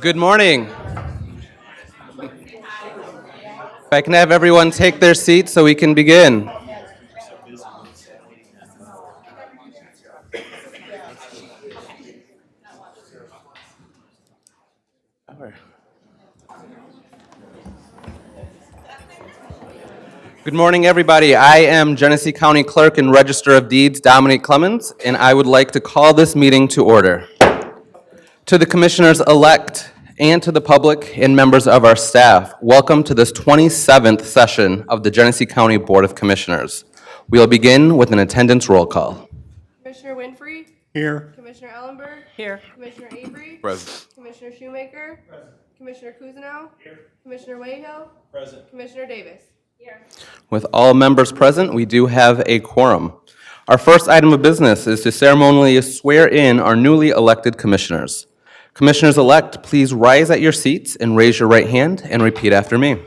Good morning. If I can have everyone take their seats so we can begin. Good morning, everybody. I am Genesee County Clerk and Register of Deeds, Dominique Clemens, and I would like to call this meeting to order. To the commissioners-elect and to the public and members of our staff, welcome to this 27th session of the Genesee County Board of Commissioners. We'll begin with an attendance roll call. Commissioner Winfrey? Here. Commissioner Ellenberg? Here. Commissioner Avery? Present. Commissioner Shoemaker? Present. Commissioner Cousineau? Here. Commissioner Wayhill? Present. Commissioner Davis? Here. With all members present, we do have a quorum. Our first item of business is to ceremonially swear in our newly elected commissioners. Commissioners-elect, please rise at your seats and raise your right hand and repeat after me.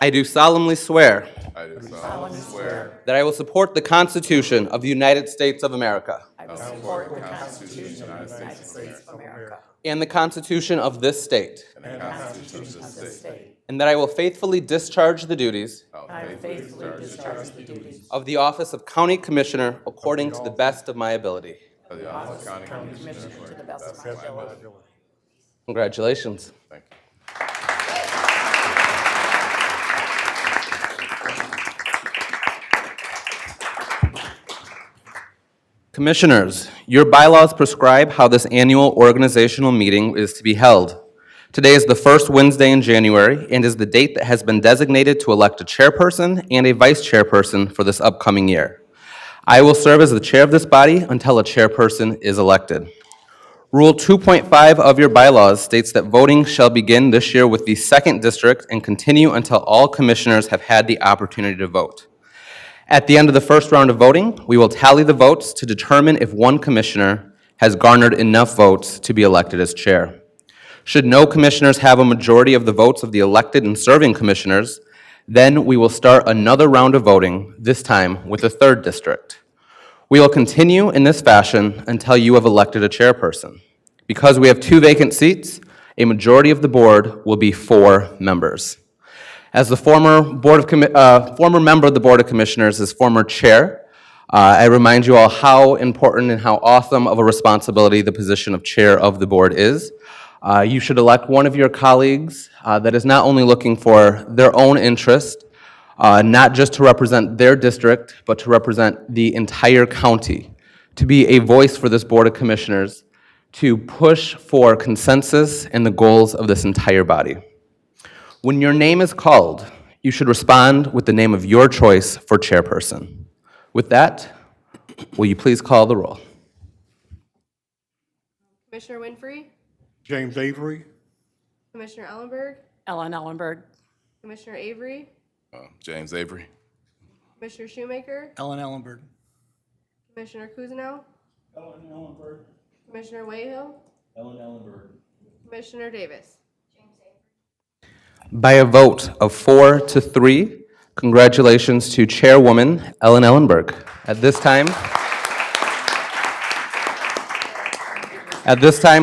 I do solemnly swear I do solemnly swear that I will support the Constitution of the United States of America I will support the Constitution of the United States of America and the Constitution of this state, and the Constitution of this state. and that I will faithfully discharge the duties I will faithfully discharge the duties of the office of County Commissioner according to the best of my ability. Of the office of County of Commissioner. Commissioner to the best of my ability. Congratulations. Thank you. Commissioners, your bylaws prescribe how this annual organizational meeting is to be held. Today is the first Wednesday in January and is the date that has been designated to elect a chairperson and a vice chairperson for this upcoming year. I will serve as the chair of this body until a chairperson is elected. Rule 2.5 of your bylaws states that voting shall begin this year with the 2nd District and continue until all commissioners have had the opportunity to vote. At the end of the first round of voting, we will tally the votes to determine if one commissioner has garnered enough votes to be elected as chair. Should no commissioners have a majority of the votes of the elected and serving commissioners, then we will start another round of voting, this time with the 3rd District. We will continue in this fashion until you have elected a chairperson. Because we have 2 vacant seats, a majority of the board will be 4 members. As the former member of the Board of Commissioners, as former chair, I remind you all how important and how awesome of a responsibility the position of chair of the board is. You should elect one of your colleagues that is not only looking for their own interest, not just to represent their district, but to represent the entire county, to be a voice for this Board of Commissioners, to push for consensus and the goals of this entire body. When your name is called, you should respond with the name of your choice for chairperson. With that, will you please call the roll? Commissioner Winfrey? James Avery. Commissioner Ellenberg? Ellen Ellenberg. Commissioner Avery? James Avery. Commissioner Shoemaker? Ellen Ellenberg. Commissioner Cousineau? Ellen Ellenberg. Commissioner Wayhill? Ellen Ellenberg. Commissioner Davis? By a vote of 4 to 3, congratulations to Chairwoman Ellen Ellenberg. At this time,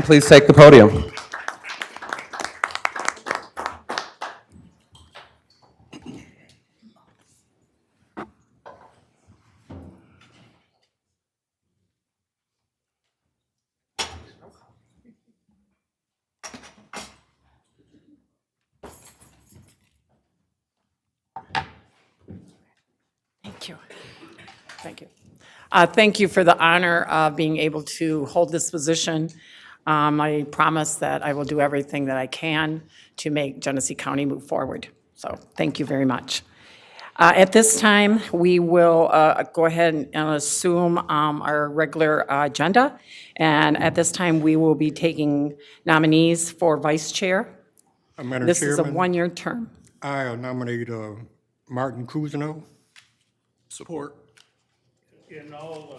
please take the podium. Thank you. Thank you. Thank you for the honor of being able to hold this position. I promise that I will do everything that I can to make Genesee County move forward. So thank you very much. At this time, we will go ahead and assume our regular agenda. And at this time, we will be taking nominees for vice chair. Madam This is a Chairman, one-year term. I nominate Martin Cousineau. Support. In all,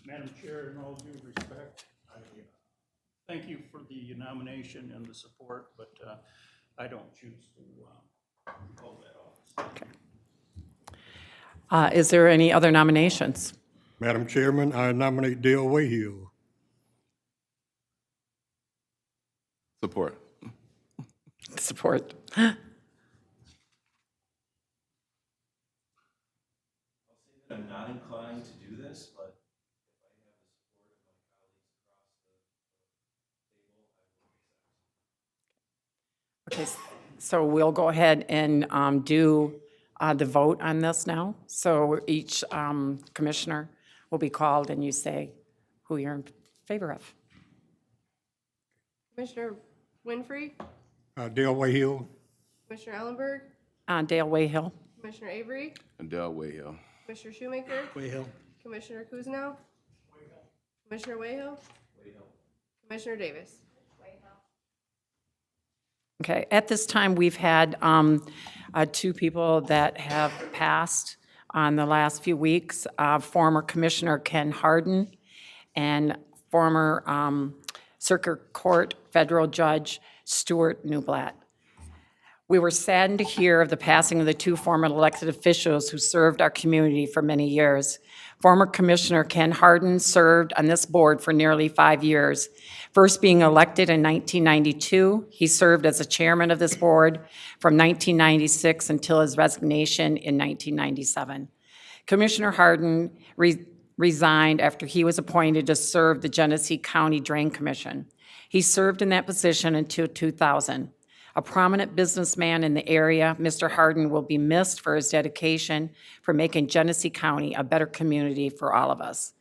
Madam Chair, in all due respect, I thank you for the nomination and the support, but I don't choose to hold that office. Okay. Is there any other nominations? Madam Chairman, I nominate Dale Wayhill. Support. Support. I'm not inclined to do this, but Okay, so we'll go ahead and do the vote on this now. So each commissioner will be called and you say who you're in favor of. Commissioner Winfrey, Dale Wayhill, Commissioner Ellenberg, Dale Wayhill. Commissioner Avery, Adele Wayhill. Commissioner Shoemaker, Wayhill. Commissioner Kuznow, Commissioner Wayhill, Commissioner Davis. Okay, at this time, we've had two people that have passed on the last few weeks. Former Commissioner Ken Harden and former Circuit Court Federal Judge Stuart Newblatt. We were saddened to hear of the passing of the two former elected officials who served our community for many years. Former Commissioner Ken Harden served on this board for nearly 5 years. First being elected in 1992, he served as a chairman of this board from 1996 until his resignation in 1997. Commissioner Harden resigned after he was appointed to serve the Genesee County Drain Commission. He served in that position until 2000. A prominent businessman in the area, Mr. Harden will be missed for his dedication for making Genesee County a better community for all of us.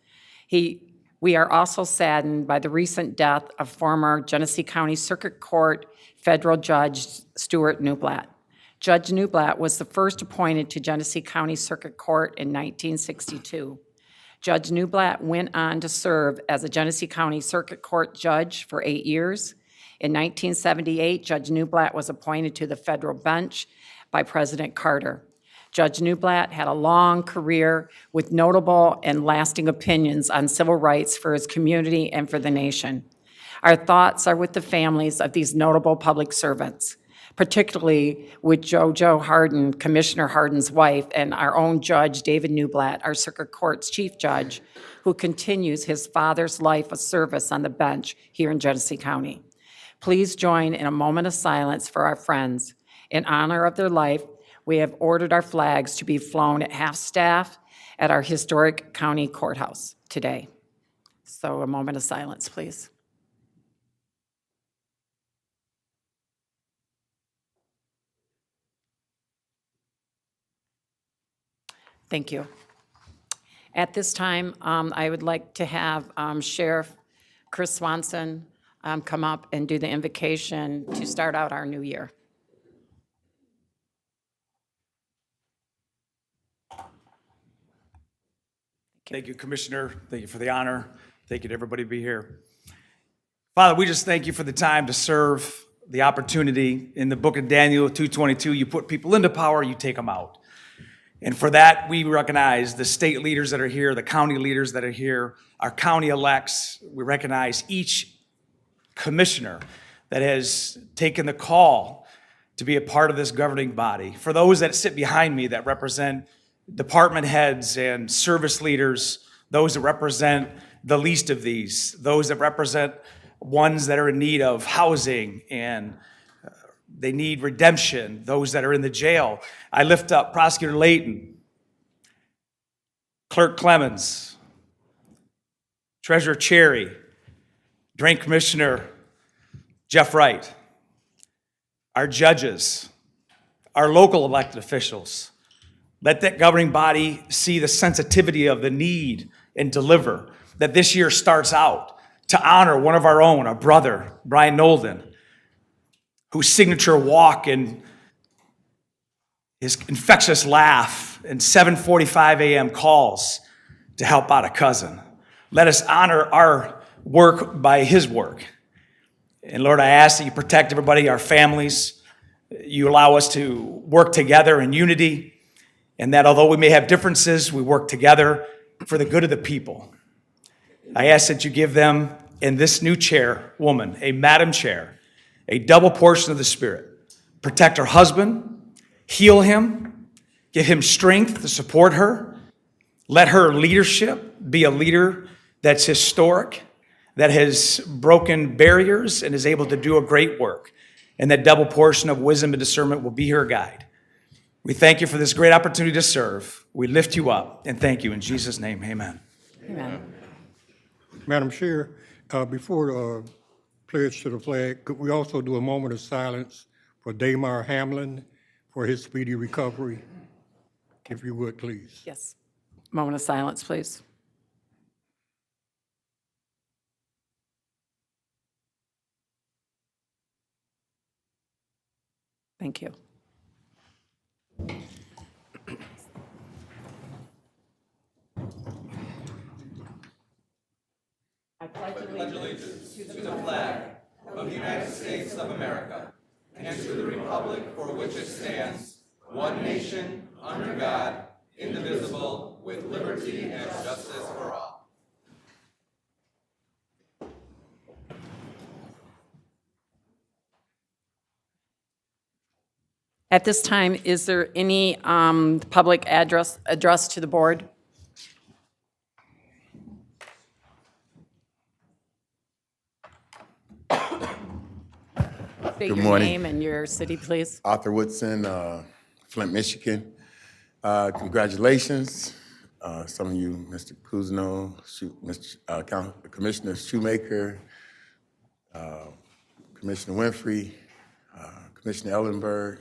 We are also saddened by the recent death of former Genesee County Circuit Court Federal Judge Stuart Newblatt. Judge Newblatt was the first appointed to Genesee County Circuit Court in 1962. Judge Newblatt went on to serve as a Genesee County Circuit Court judge for 8 years. In 1978, Judge Newblatt was appointed to the federal bench by President Carter. Judge Newblatt had a long career with notable and lasting opinions on civil rights for his community and for the nation. Our thoughts are with the families of these notable public servants, particularly with JoJo Harden, Commissioner Harden's wife, and our own Judge David Newblatt, our Circuit Court's Chief Judge, who continues his father's life of service on the bench here in Genesee County. Please join in a moment of silence for our friends. In honor of their life, we have ordered our flags to be flown at half-staff at our historic county courthouse today. So a moment of silence, please. Thank you. At this time, I would like to have Sheriff Chris Swanson come up and do the invocation to start out our new year. Thank you, Commissioner. Thank you for the honor. Thank you to everybody to be here. Father, we just thank you for the time to serve, the opportunity. In the book of Daniel 2:22, you put people into power, you take them out. And for that, we recognize the state leaders that are here, the county leaders that are here, our county elects. We recognize each commissioner that has taken the call to be a part of this governing body. For those that sit behind me that represent department heads and service leaders, those that represent the least of these, those that represent ones that are in need of housing and they need redemption, those that are in the jail. I lift up Prosecutor Layton, Clerk Clemens, Treasurer Cherry, Drain Commissioner Jeff Wright, our judges, our local elected officials. Let that governing body see the sensitivity of the need and deliver. That this year starts out to honor one of our own, our brother, Brian Nolden, whose signature walk and his infectious laugh and 7:45 a.m. calls to help out a cousin. Let us honor our work by his work. And Lord, I ask that you protect everybody, our families. You allow us to work together in unity, and that although we may have differences, we work together for the good of the people. I ask that you give them, in this new chairwoman, a Madam Chair, a double portion of the Spirit. Protect her husband, heal him, give him strength to support her. Let her leadership be a leader that's historic, that has broken barriers and is able to do a great work. And that double portion of wisdom and discernment will be her guide. We thank you for this great opportunity to serve. We lift you up and thank you in Jesus' name. Amen. Amen. Madam Chair, before pledge to the flag, could we also do a moment of silence for Damar Hamlin for his speedy recovery? If you would, please. Yes. Moment of silence, please. Thank you. I pledge allegiance to the flag of the United States of America and to the republic for which it stands, one nation, under God, indivisible, with liberty and justice for all. At this time, is there any public address to the board? State your morning. name and your city, please. Arthur Woodson, Flint, Michigan. Congratulations. Some of you, Mr. Kuzno, Commissioner Shoemaker, Commissioner Winfrey, Commissioner Ellenberg,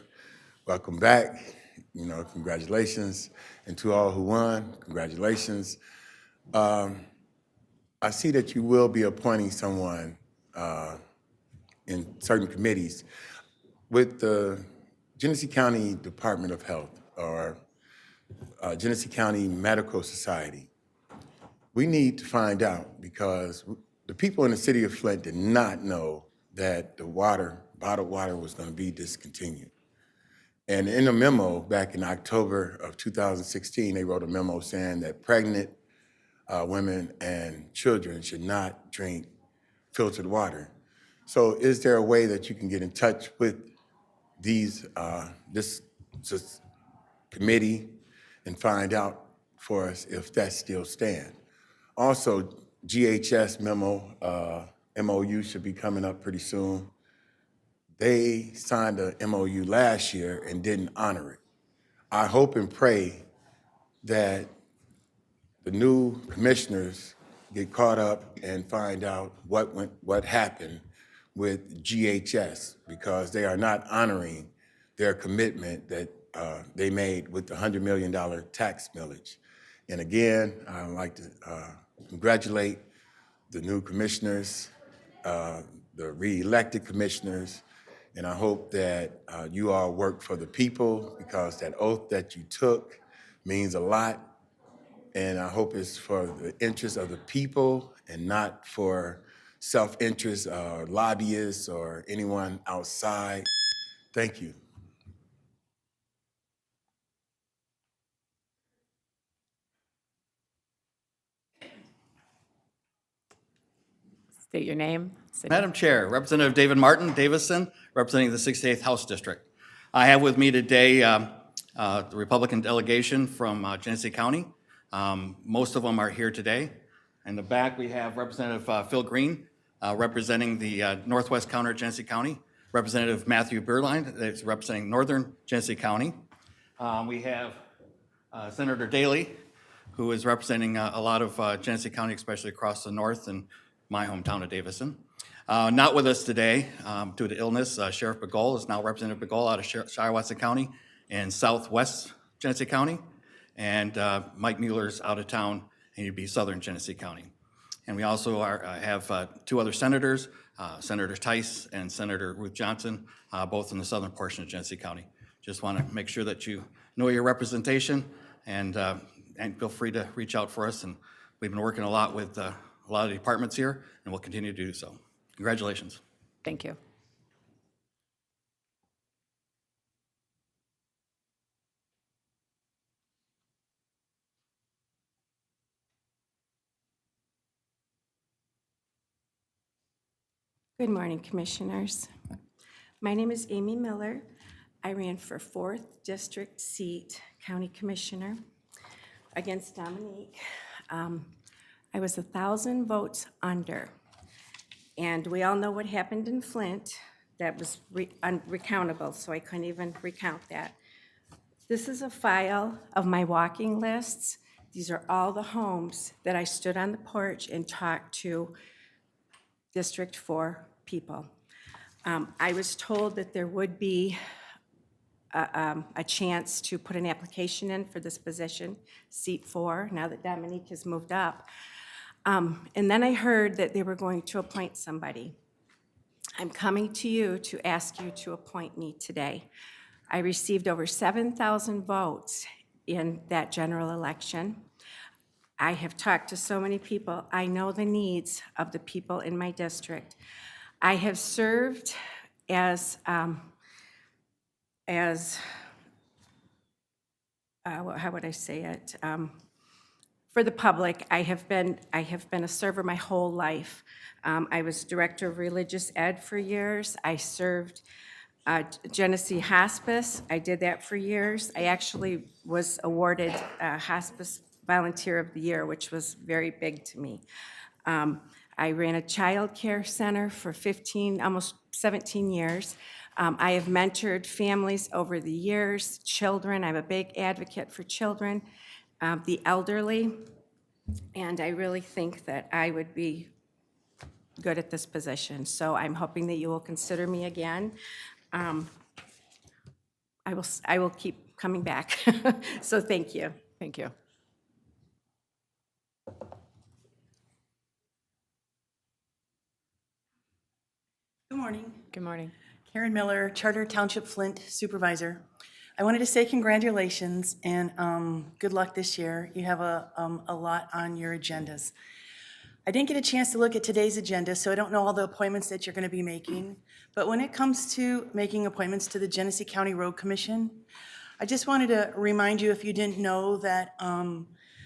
welcome back. You know, congratulations. And to all who won, congratulations. I see that you will be appointing someone in certain committees with the Genesee County Department of Health or Genesee County Medical Society. We need to find out because the people in the city of Flint did not know that the bottled water was going to be discontinued. And in a memo back in October of 2016, they wrote a memo saying that pregnant women and children should not drink filtered water. So is there a way that you can get in touch with this committee and find out for us if that still stands? Also, GHS MOU should be coming up pretty soon. They signed a MOU last year and didn't honor it. I hope and pray that the new commissioners get caught up and find out what happened with GHS because they are not honoring their commitment that they made with the $100 million tax millage. And again, I'd like to congratulate the new commissioners, the re-elected commissioners, and I hope that you all work for the people because that oath that you took means a lot. And I hope it's for the interest of the people and not for self-interest or lobbyists or anyone outside. Thank you. State your name. City. Madam Chair, Representative David Martin, Davison, representing the 68th House District. I have with me today the Republican delegation from Genesee County. Most of them are here today. In the back, we have Representative Phil Green, representing the Northwest County of Genesee County. Representative Matthew Berline, that's representing Northern Genesee County. We have Senator Daley, who is representing a lot of Genesee County, especially across the north and my hometown of Davison. Not with us today due to illness. Sheriff Begole is now Representative Begole out of Shiawassee County and Southwest Genesee County. And Mike Mueller's out of town, and he'd be Southern Genesee County. And we also have two other senators, Senator Tice and Senator Ruth Johnson, both in the southern portion of Genesee County. Just want to make sure that you know your representation and feel free to reach out for us. And we've been working a lot with a lot of departments here, and we'll continue to do so. Congratulations. Thank you. Good morning, Commissioners. My name is Amy Miller. I ran for 4th District seat, County Commissioner, against Dominique. I was 1,000 votes under. And we all know what happened in Flint. That was unrecountable, so I couldn't even recount that. This is a file of my walking lists. These are all the homes that I stood on the porch and talked to District 4 people. I was told that there would be a chance to put an application in for this position, seat 4, now that Dominique has moved up. And then I heard that they were going to appoint somebody. I'm coming to you to ask you to appoint me today. I received over 7,000 votes in that general election. I have talked to so many people. I know the needs of the people in my district. I have served as how would I say it? For the public, I have been a server my whole life. I was director of religious ed for years. I served Genesee Hospice. I did that for years. I actually was awarded Hospice Volunteer of the Year, which was very big to me. I ran a child care center for almost 17 years. I have mentored families over the years, children. I'm a big advocate for children, the elderly, and I really think that I would be good at this position. So I'm hoping that you will consider me again. I will keep coming back. So thank you. Thank you. Good morning. Good morning. Karen Miller, Charter Township Flint Supervisor. I wanted to say congratulations and good luck this year. You have a lot on your agendas. I didn't get a chance to look at today's agenda, so I don't know all the appointments that you're going to be making. But when it comes to making appointments to the Genesee County Road Commission, I just wanted to remind you, if you didn't know, that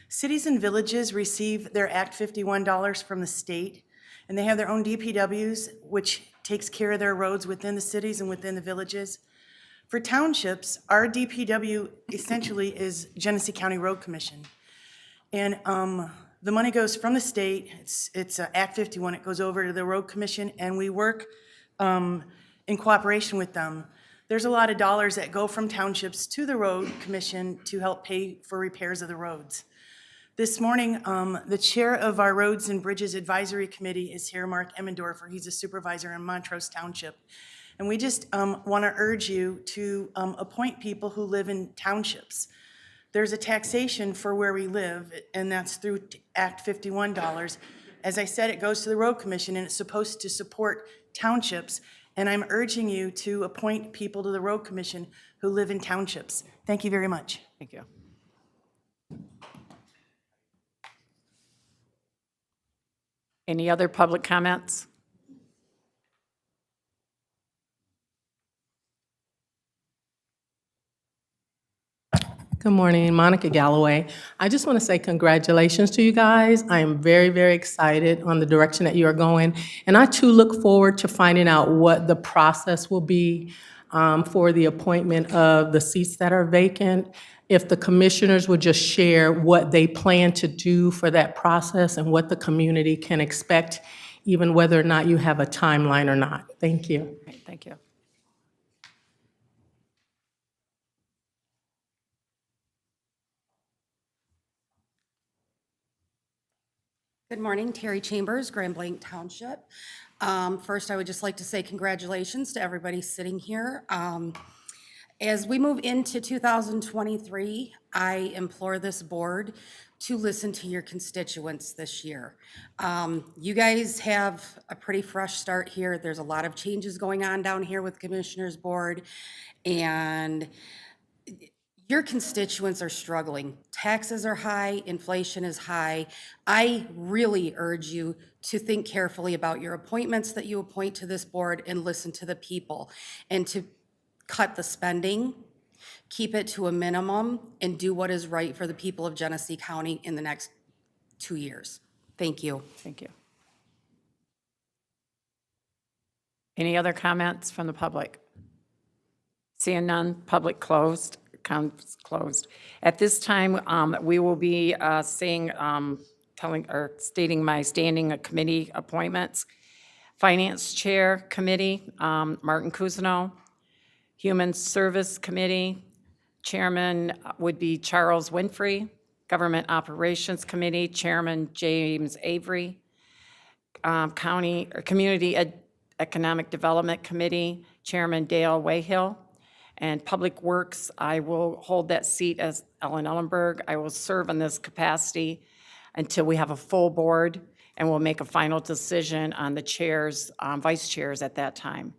cities and villages receive their Act 51 dollars from the state, and they have their own DPWs, which takes care of their roads within the cities and within the villages. For townships, our DPW essentially is Genesee County Road Commission. And the money goes from the state, it's Act 51, it goes over to the Road Commission, and we work in cooperation with them. There's a lot of dollars that go from townships to the Road Commission to help pay for repairs of the roads. This morning, the chair of our Roads and Bridges Advisory Committee is here, Mark Emmendorfer. He's a supervisor in Montrose Township. And we just want to urge you to appoint people who live in townships. There's a taxation for where we live, and that's through Act 51 dollars. As I said, it goes to the Road Commission, and it's supposed to support townships. And I'm urging you to appoint people to the Road Commission who live in townships. Thank you very much. Thank you. Any other public comments? Good morning, Monica Galloway. I just want to say congratulations to you guys. I am very, very excited on the direction that you are going. And I too look forward to finding out what the process will be for the appointment of the seats that are vacant. If the commissioners would just share what they plan to do for that process and what the community can expect, even whether or not you have a timeline or not. Thank you. Great, thank you. Good morning, Terry Chambers, Grand Blanc Township. First, I would just like to say congratulations to everybody sitting here. As we move into 2023, I implore this board to listen to your constituents this year. You guys have a pretty fresh start here. There's a lot of changes going on down here with Commissioners Board, and your constituents are struggling. Taxes are high, inflation is high. I really urge you to think carefully about your appointments that you appoint to this board and listen to the people, and to cut the spending, keep it to a minimum, and do what is right for the people of Genesee County in the next 2 years. Thank you. Thank you. Any other comments from the public? Seeing none, public closed. Accounts closed. At this time, we will be stating my standing committee appointments. Finance Chair Committee, Martin Cousineau. Human Service Committee, Chairman would be Charles Winfrey. Government Operations Committee, Chairman James Avery. Community Economic Development Committee, Chairman Dale Wayhill. And Public Works, I will hold that seat as Ellen Ellenberg. I will serve in this capacity until we have a full board, and we'll make a final decision on the chairs, vice chairs at that time.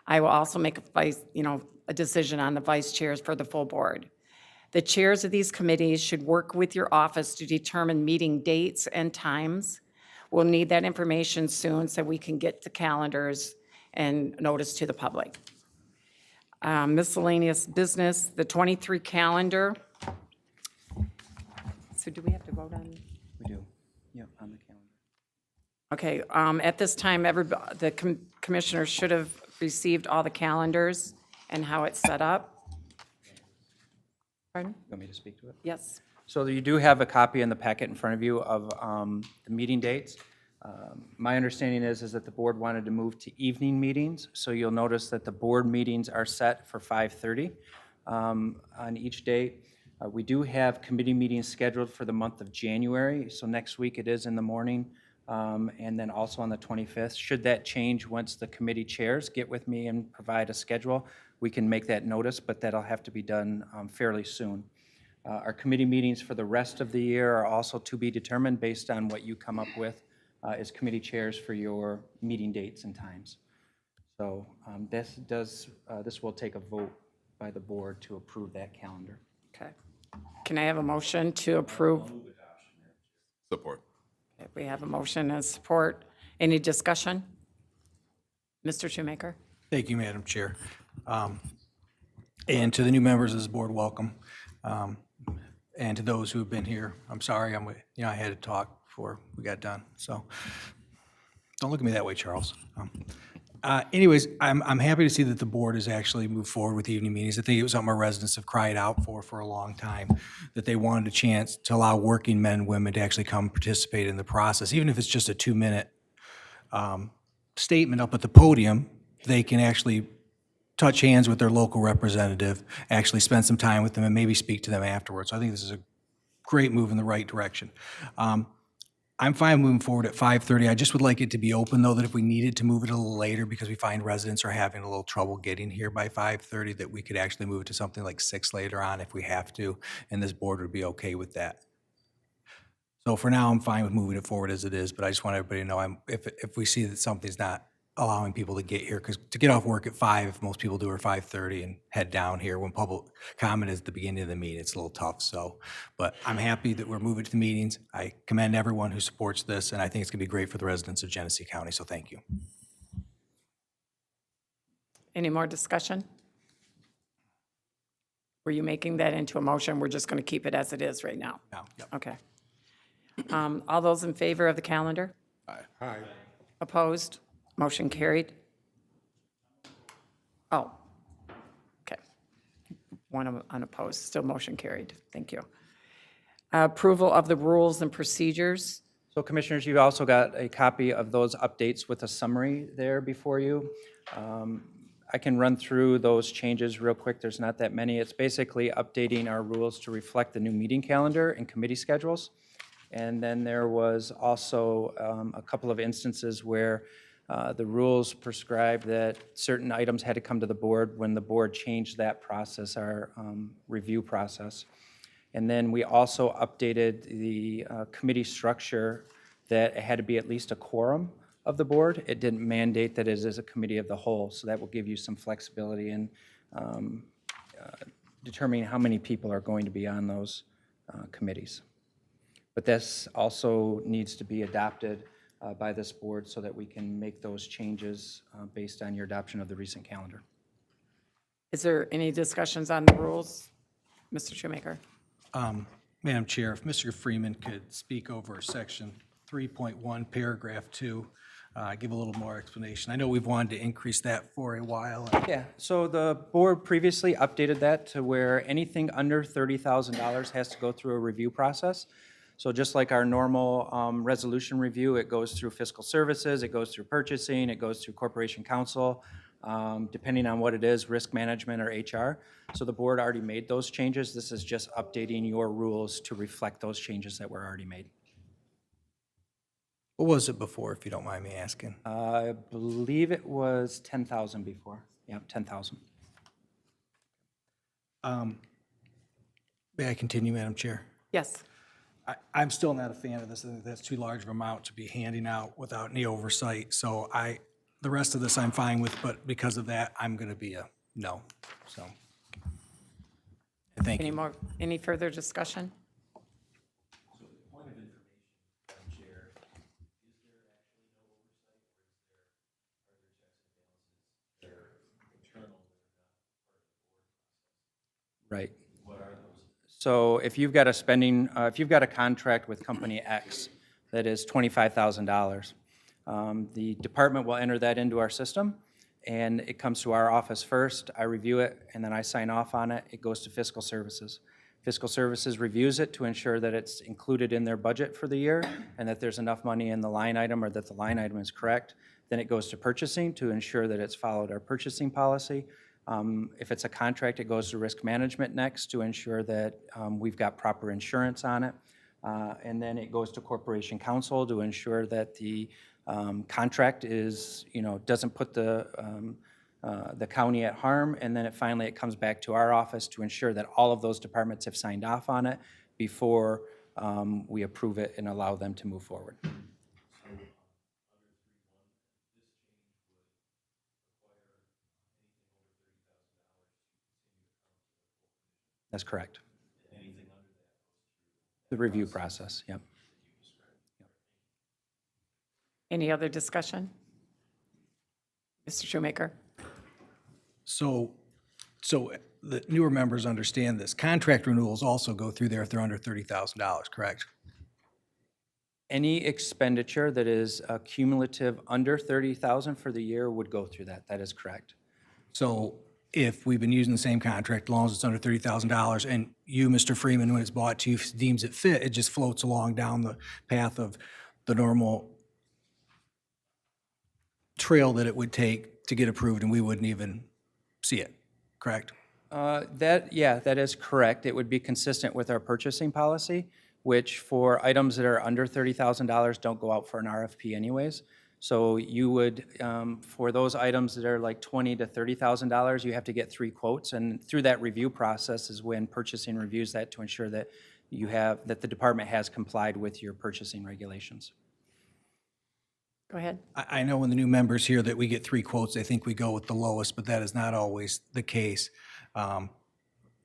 I will also make a decision on the vice chairs for the full board. The chairs of these committees should work with your office to determine meeting dates and times. We'll need that information soon so we can get the calendars and notice to the public. Miscellaneous business, the 23 calendar. So do we have to vote on? We do, yep, on the calendar. Okay, at this time, the commissioners should have received all the calendars and how it's set up. Pardon? You want me to speak to it? Yes. So you do have a copy in the packet in front of you of the meeting dates. My understanding is that the board wanted to move to evening meetings, so you'll notice that the board meetings are set for 5:30 on each date. We do have committee meetings scheduled for the month of January, so next week it is in the morning, and then also on the 25th. Should that change once the committee chairs get with me and provide a schedule, we can make that notice, but that'll have to be done fairly soon. Our committee meetings for the rest of the year are also to be determined based on what you come up with as committee chairs for your meeting dates and times. So this will take a vote by the board to approve that calendar. Okay. Can I have a motion to approve? Support. Okay, we have a motion and support. Any discussion? Mr. Shoemaker? Thank you, Madam Chair. And to the new members of this board, welcome. And to those who have been here, I'm sorry, I had to talk before we got done. So don't look at me that way, Charles. Anyways, I'm happy to see that the board has actually moved forward with evening meetings. I think it was something our residents have cried out for a long time, that they wanted a chance to allow working men and women to actually come participate in the process, even if it's just a 2-minute statement up at the podium. They can actually touch hands with their local representative, actually spend some time with them, and maybe speak to them afterwards. So I think this is a great move in the right direction. I'm fine moving forward at 5:30. I just would like it to be open, though, that if we needed to move it a little later because we find residents are having a little trouble getting here by 5:30, that we could actually move it to something like 6 later on if we have to, and this board would be okay with that. So for now, I'm fine with moving it forward as it is, but I just want everybody to know if we see that something's not allowing people to get here, because to get off work at 5, most people do are 5:30 and head down here when public comment is at the beginning of the meeting. It's a little tough, so, but I'm happy that we're moving to the meetings. I commend everyone who supports this, and I think it's gonna be great for the residents of Genesee County, so thank you. Any more discussion? Were you making that into a motion? We're just going to keep it as it is right now? No, yep. Okay. All those in favor of the calendar? Aye. Opposed? Motion carried. Oh, okay. One unopposed, still motion carried. Thank you. Approval of the rules and procedures. So Commissioners, you've also got a copy of those updates with a summary there before you. I can run through those changes real quick. There's not that many. It's basically updating our rules to reflect the new meeting calendar and committee schedules. And then there was also a couple of instances where the rules prescribed that certain items had to come to the board when the board changed that process, our review process. And then we also updated the committee structure that it had to be at least a quorum of the board. It didn't mandate that it is a committee of the whole, so that will give you some flexibility in determining how many people are going to be on those committees. But this also needs to be adopted by this board so that we can make those changes based on your adoption of the recent calendar. Is there any discussions on the rules? Mr. Shoemaker? Madam Chair, if Mr. Freeman could speak over section 3.1, paragraph 2, give a little more explanation. I know we've wanted to increase that for a while. Yeah, so the board previously updated that to where anything under $30,000 has to go through a review process. So just like our normal resolution review, it goes through fiscal services, it goes through purchasing, it goes through corporation counsel, depending on what it is, risk management or HR. So the board already made those changes. This is just updating your rules to reflect those changes that were already made. What was it before, if you don't mind me asking? I believe it was 10,000 before. Yeah, 10,000. May I continue, Madam Chair? Yes. I'm still not a fan of this. I think that's too large of an amount to be handing out without any oversight. So the rest of this I'm fine with, but because of that, I'm going to be a no. So, thank you. Any further discussion? Right. So if you've got a spending, if you've got a contract with company X that is $25,000, the department will enter that into our system, and it comes to our office first. I review it, and then I sign off on it. It goes to fiscal services. Fiscal services reviews it to ensure that it's included in their budget for the year and that there's enough money in the line item or that the line item is correct. Then it goes to purchasing to ensure that it's followed our purchasing policy. If it's a contract, it goes to risk management next to ensure that we've got proper insurance on it. And then it goes to corporation counsel to ensure that the contract is, doesn't put the county at harm. And then finally it comes back to our office to ensure that all of those departments have signed off on it before we approve it and allow them to move forward. That's correct. The review process, yep. Any other discussion? Mr. Shoemaker? So the newer members understand this. Contract renewals also go through there if they're under $30,000, correct? Any expenditure that is cumulative under 30,000 for the year would go through that. That is correct. So if we've been using the same contract, as long as it's under $30,000, and you, Mr. Freeman, when it's bought to you, deems it fit, it just floats along down the path of the normal trail that it would take to get approved, and we wouldn't even see it, correct? That is correct. It would be consistent with our purchasing policy, which for items that are under $30,000 don't go out for an RFP anyways. So you would, for those items that are like $20,000 to $30,000, you have to get 3 quotes. And through that review process is when purchasing reviews that to ensure that that the department has complied with your purchasing regulations. Go ahead. I know when the new members hear that we get 3 quotes, they think we go with the lowest, but that is not always the case.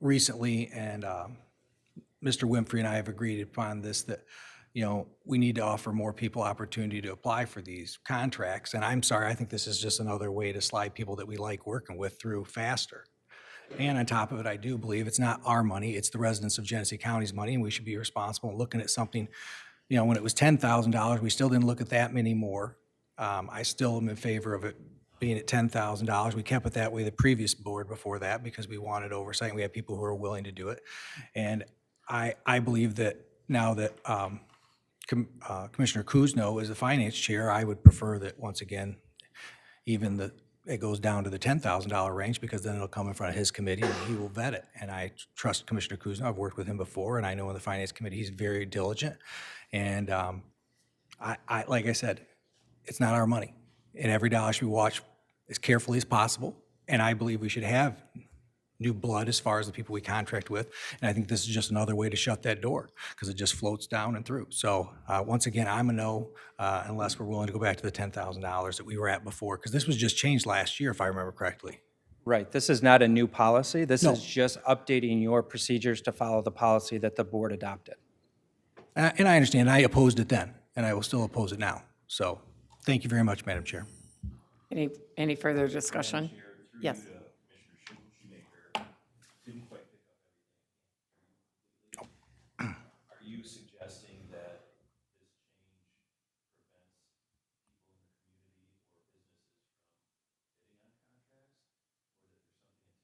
Recently, and Mr. Winfrey and I have agreed upon this, that we need to offer more people opportunity to apply for these contracts. And I'm sorry, I think this is just another way to slide people that we like working with through faster. And on top of it, I do believe it's not our money, it's the residents of Genesee County's money, and we should be responsible in looking at something. When it was $10,000, we still didn't look at that many more. I still am in favor of it being at $10,000. We kept it that way the previous board before that because we wanted oversight, and we had people who were willing to do it. And I believe that now that Commissioner Kuzno is the finance chair, I would prefer that, once again, even it goes down to the $10,000 range, because then it'll come in front of his committee and he will vet it. And I trust Commissioner Kuzno. I've worked with him before, and I know in the finance committee he's very diligent. And like I said, it's not our money. And every dollar should be watched as carefully as possible. And I believe we should have new blood as far as the people we contract with. And I think this is just another way to shut that door, because it just floats down and through. So once again, I'm a no, unless we're willing to go back to the $10,000 that we were at before, because this was just changed last year, if I remember correctly. Right. This is not a new policy. This No. is just updating your procedures to follow the policy that the board adopted. And I understand, I opposed it then, and I will still oppose it now. So thank you very much, Madam Chair. Any further discussion? Yes. Are you suggesting that this change prevents people in the community or businesses from bidding on contracts, or that there's something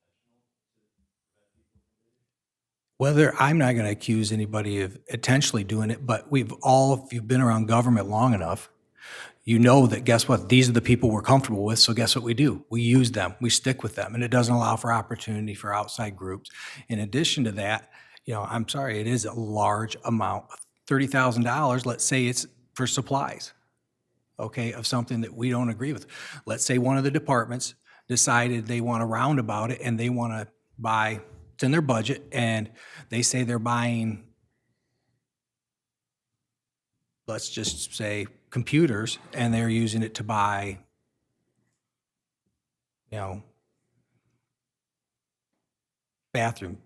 intentional to prevent people from bidding? whether, I'm not going to accuse anybody of intentionally doing it, but if you've been around government long enough, you know that, guess what, these are the people we're comfortable with, so guess what we do? We use them, we stick with them, and it doesn't allow for opportunity for outside groups. In addition to that, I'm sorry, it is a large amount, $30,000, let's say it's for supplies, okay, of something that we don't agree with. Let's say one of the departments decided they want to round about it and they want to buy, it's in their budget, and they say they're buying, let's just say, computers, and they're using it to buy, bathroom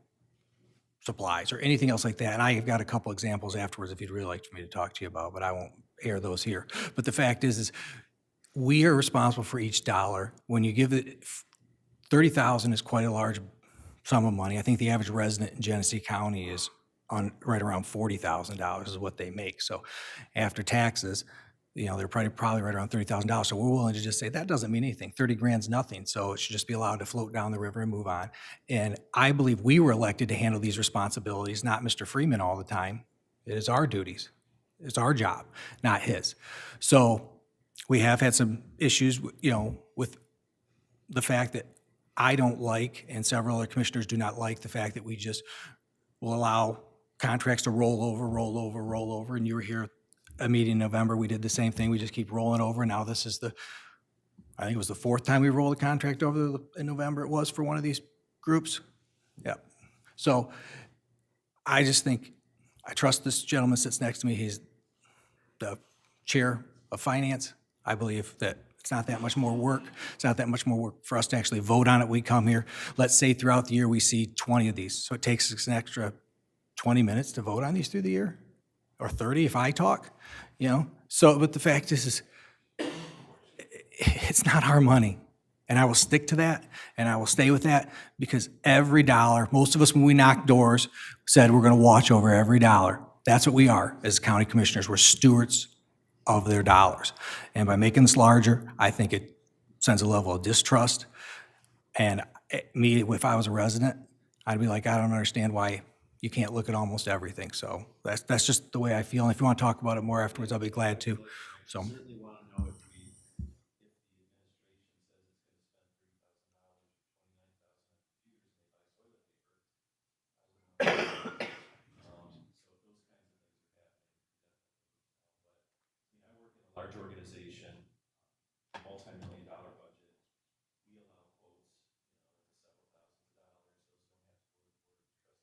supplies or anything else like that. And I've got a couple examples afterwards if you'd really like for me to talk to you about, but I won't air those here. But the fact is we are responsible for each dollar. When you give it, 30,000 is quite a large sum of money. I think the average resident in Genesee County is right around $40,000 is what they make. So after taxes, they're probably right around $30,000. So we're willing to just say that doesn't mean anything. 30 grand's nothing. So it should just be allowed to float down the river and move on. And I believe we were elected to handle these responsibilities, not Mr. Freeman all the time. It is our duties. It's our job, not his. So we have had some issues, with the fact that I don't like, and several other commissioners do not like, the fact that we just will allow contracts to roll over. And you were here a meeting in November, we did the same thing. We just keep rolling over. Now this is I think it was the fourth time we rolled a contract over in November it was for one of these groups. Yep. So I just think, I trust this gentleman sits next to me. He's the chair of finance. I believe that it's not that much more work. It's not that much more work for us to actually vote on it. We come here, let's say throughout the year we see 20 of these. So it takes us an extra 20 minutes to vote on these through the year, or 30 if I talk, So, but the fact is it's not our money. And I will stick to that, and I will stay with that, because every dollar, most of us when we knocked doors said we're gonna watch over every dollar. That's what we are as county commissioners. We're stewards of their dollars. And by making this larger, I think it sends a level of distrust. And me, if I was a resident, I'd be like, I don't understand why you can't look at almost everything. So that's just the way I feel. And if you want to talk about it more afterwards, I'll be glad to. So. Certainly want to know if the administration says it's going to spend $3,000 or $29,000 on computers and they buy toilet paper. So if those kinds of things are happening, but I work in a large organization, multi-million-dollar budget. We allow quotes, several thousands of dollars. Those don't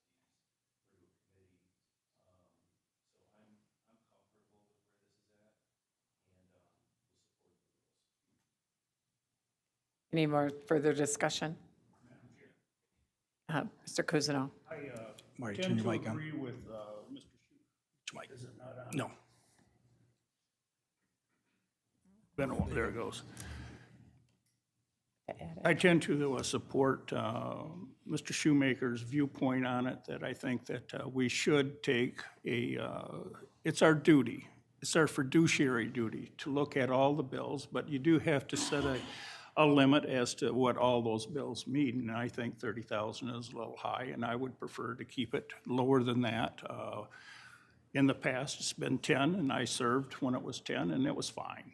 have to go to the board of trustees or to a committee. So I'm comfortable with where this is at, and we'll support the rules. Any more further discussion? Mr. Cousineau. I turn tend your to mic on. agree with Mr. Schumer. Is it not on? No. There it goes. I tend to support Mr. Shoemaker's viewpoint on it, that I think that we should take it's our duty, it's our fiduciary duty to look at all the bills, but you do have to set a limit as to what all those bills mean. And I think 30,000 is a little high, and I would prefer to keep it lower than that. In the past, it's been 10, and I served when it was 10, and it was fine.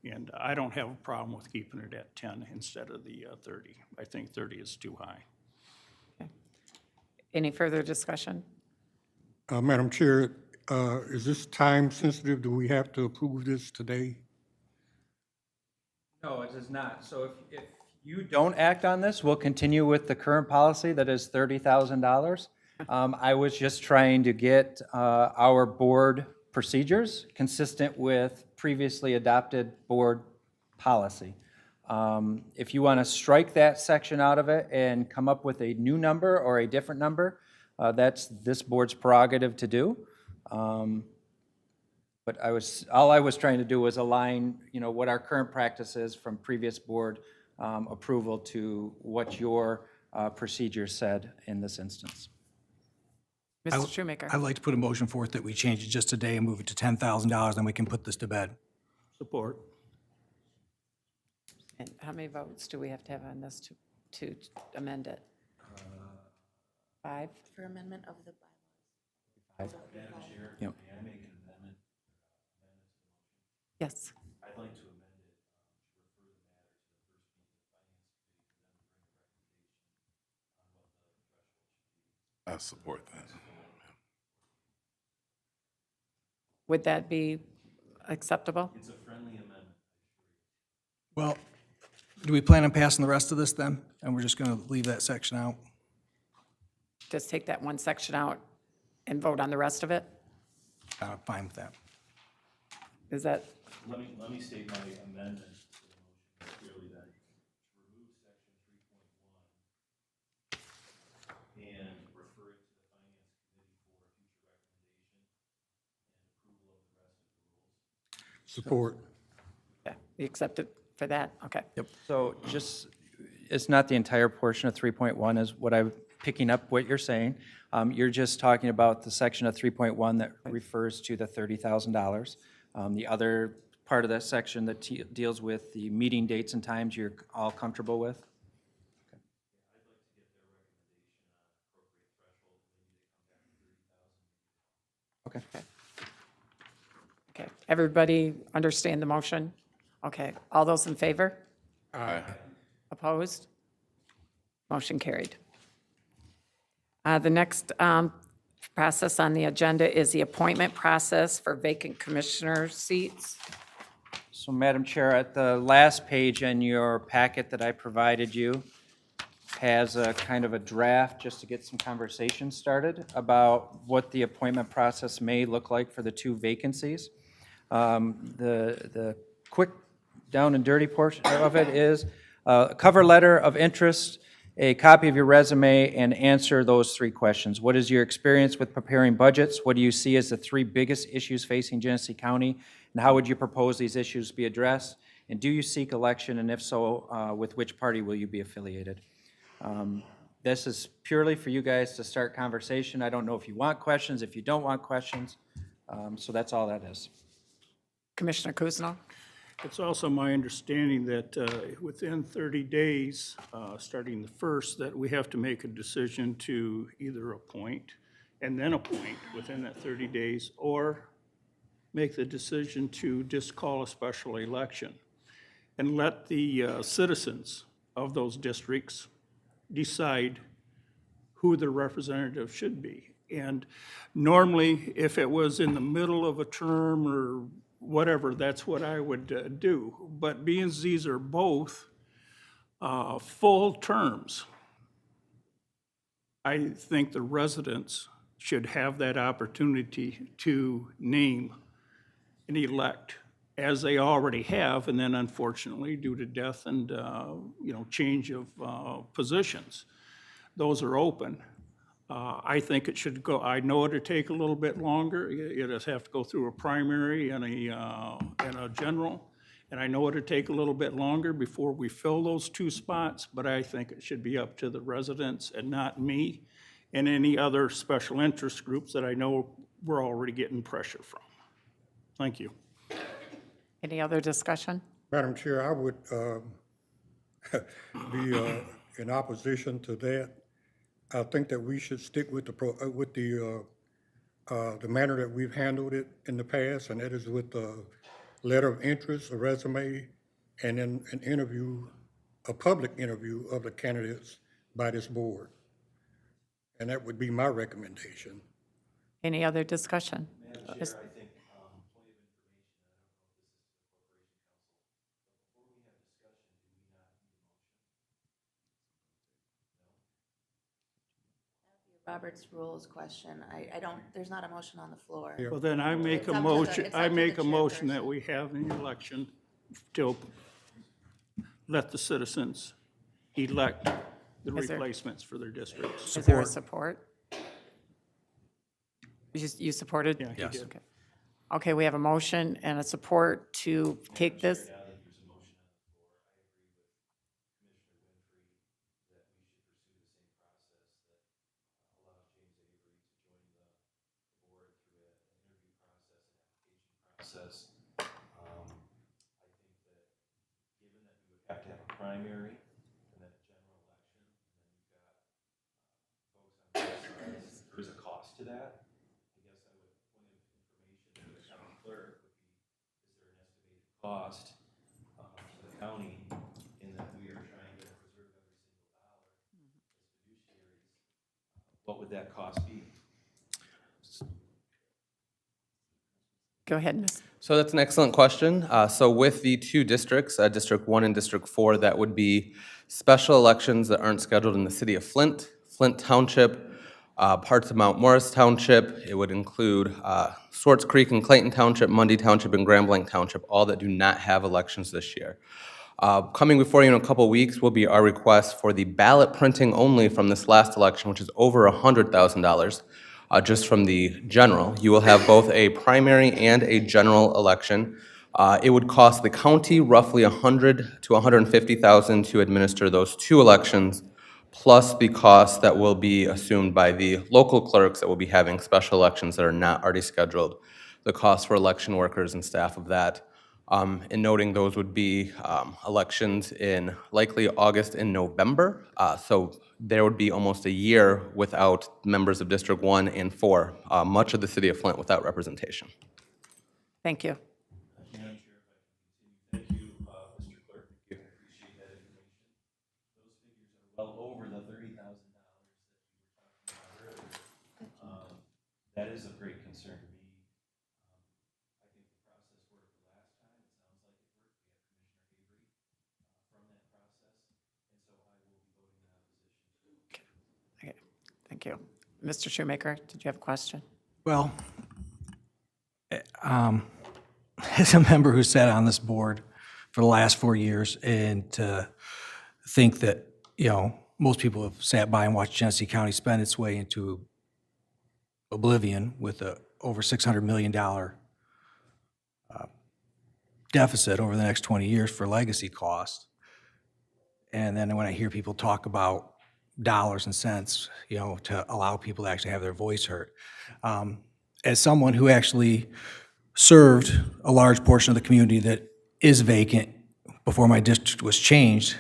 And I don't have a problem with keeping it at 10 instead of the 30. I think 30 is too high. Okay. Any further discussion? Madam Chair, is this time sensitive? Do we have to approve this today? No, it is not. So if you don't act on this, we'll continue with the current policy that is $30,000. I was just trying to get our board procedures consistent with previously adopted board policy. If you want to strike that section out of it and come up with a new number or a different number, that's this board's prerogative to do. But all I was trying to do was align, what our current practice is from previous board approval to what your procedure said in this instance. Mr. Shoemaker. I'd like to put a motion forth that we change it just today and move it to $10,000, then we can put this to bed. Support. And how many votes do we have to have on this to amend it? 5? For amendment of the bylaws. Yep. Yes. I'd like to amend it, to refer the matter to the first meeting of the finance committee for them to bring a recommendation on what the threshold should be. I support that. Would that be acceptable? It's a friendly amendment. Well, do we plan on passing the rest of this then? And we're just going to leave that section out? Just take that one section out and vote on the rest of it? Fine with that. Is that, Let me state my amendment to the motion clearly then. To remove section 3.1 and refer it to the finance committee for future recommendation and approval of the rest of the rules. Support. yeah, you accept it for that? Okay. Yep. So just, it's not the entire portion of 3.1 is what I'm picking up what you're saying. You're just talking about the section of 3.1 that refers to the $30,000. The other part of that section that deals with the meeting dates and times, you're all comfortable with? Okay. Okay. Everybody understand the motion? Okay. All those in favor? Aye. Opposed? Motion carried. The next process on the agenda is the appointment process for vacant commissioner seats. So Madam Chair, at the last page in your packet that I provided you has a kind of a draft just to get some conversation started about what the appointment process may look like for the 2 vacancies. The quick down and dirty portion of it is a cover letter of interest, a copy of your resume, and answer those 3 questions. What is your experience with preparing budgets? What do you see as the 3 biggest issues facing Genesee County? And how would you propose these issues be addressed? And do you seek election? And if so, with which party will you be affiliated? This is purely for you guys to start conversation. I don't know if you want questions, if you don't want questions. So that's all that is. Commissioner Kuzno? It's also my understanding that within 30 days, starting the 1st, that we have to make a decision to either appoint and then appoint within that 30 days, or make the decision to just call a special election and let the citizens of those districts decide who their representative should be. And normally, if it was in the middle of a term or whatever, that's what I would do. But being these are both full terms, I think the residents should have that opportunity to name and elect, as they already have, and then unfortunately, due to death and change of positions, those are open. I think it should go, I know it'd take a little bit longer. It'd have to go through a primary and a general. And I know it'd take a little bit longer before we fill those 2 spots, but I think it should be up to the residents and not me and any other special interest groups that I know we're already getting pressure from. Thank you. Any other discussion? Madam Chair, I would be in opposition to that. I think that we should stick with the manner that we've handled it in the past, and that is with the letter of interest, a resume, and then an interview, a public interview of the candidates by this board. And that would be my recommendation. Any other discussion? Madam Chair, I think, point of information, I don't know if this is to the Corporation Council, but before we have discussion, do we not need a motion? Robert's rules question. I don't, there's not a motion on the floor. Well, then I make It's a up to the- motion, it's I up to make the a motion chairperson. that we have an election to let the citizens elect the Is there- replacements for their districts. Is there a support? You supported? Yeah, he Yes. did. Okay. Okay, we have a motion and a support to take this. Now that there's a motion on the floor, I agree with Commissioner Winfrey that we should pursue the same process that allows James Avery to join the board through an interview process and application process. I think that given that we would have to have a primary and then a general election, and then you've got folks on both that, I guess I would, point of information to the county clerk would be, is there an estimated cost to the county in that we are trying to preserve every single dollar as fiduciaries? What would that cost be? Go ahead, Ms. So that's an excellent question. So with the two districts, District 1 and District 4, that would be special elections that aren't scheduled in the city of Flint, Flint Township, parts of Mount Morris Township. It would include Swartz Creek and Clayton Township, Mundy Township, and Grand Blanc Township, all that do not have elections this year. Coming before you in a couple weeks will be our request for the ballot printing only from this last election, which is over $100,000. Just from the general. You will have both a primary and a general election. It would cost the county roughly $100,000 to $150,000 to administer those two elections, plus the cost that will be assumed by the local clerks that will be having special elections that are not already scheduled, the cost for election workers and staff of that. And noting those would be elections in likely August and November. So there would be almost a year without members of District 1 and 4, much of the city of Flint without representation. Thank you. Madam Chair, if I can continue, thank you, Mr. Clerk. I appreciate that information. Those figures are well over the $30,000 that you were talking about earlier. That is of great concern to me. I think the process worked the last time. It sounds like it worked. We have Commissioner Avery from that process, and so I will be voting in opposition. Okay, thank you. Mr. Shoemaker, did you have a question? Well, as a member who sat on this board for the last 4 years, and to think that, you know, most people have sat by and watched Genesee County spend its way into oblivion with a over $600 million deficit over the next 20 years for legacy costs. And then when I hear people talk about dollars and cents, you know, to allow people to actually have their voice heard. As someone who actually served a large portion of the community that is vacant before my district was changed,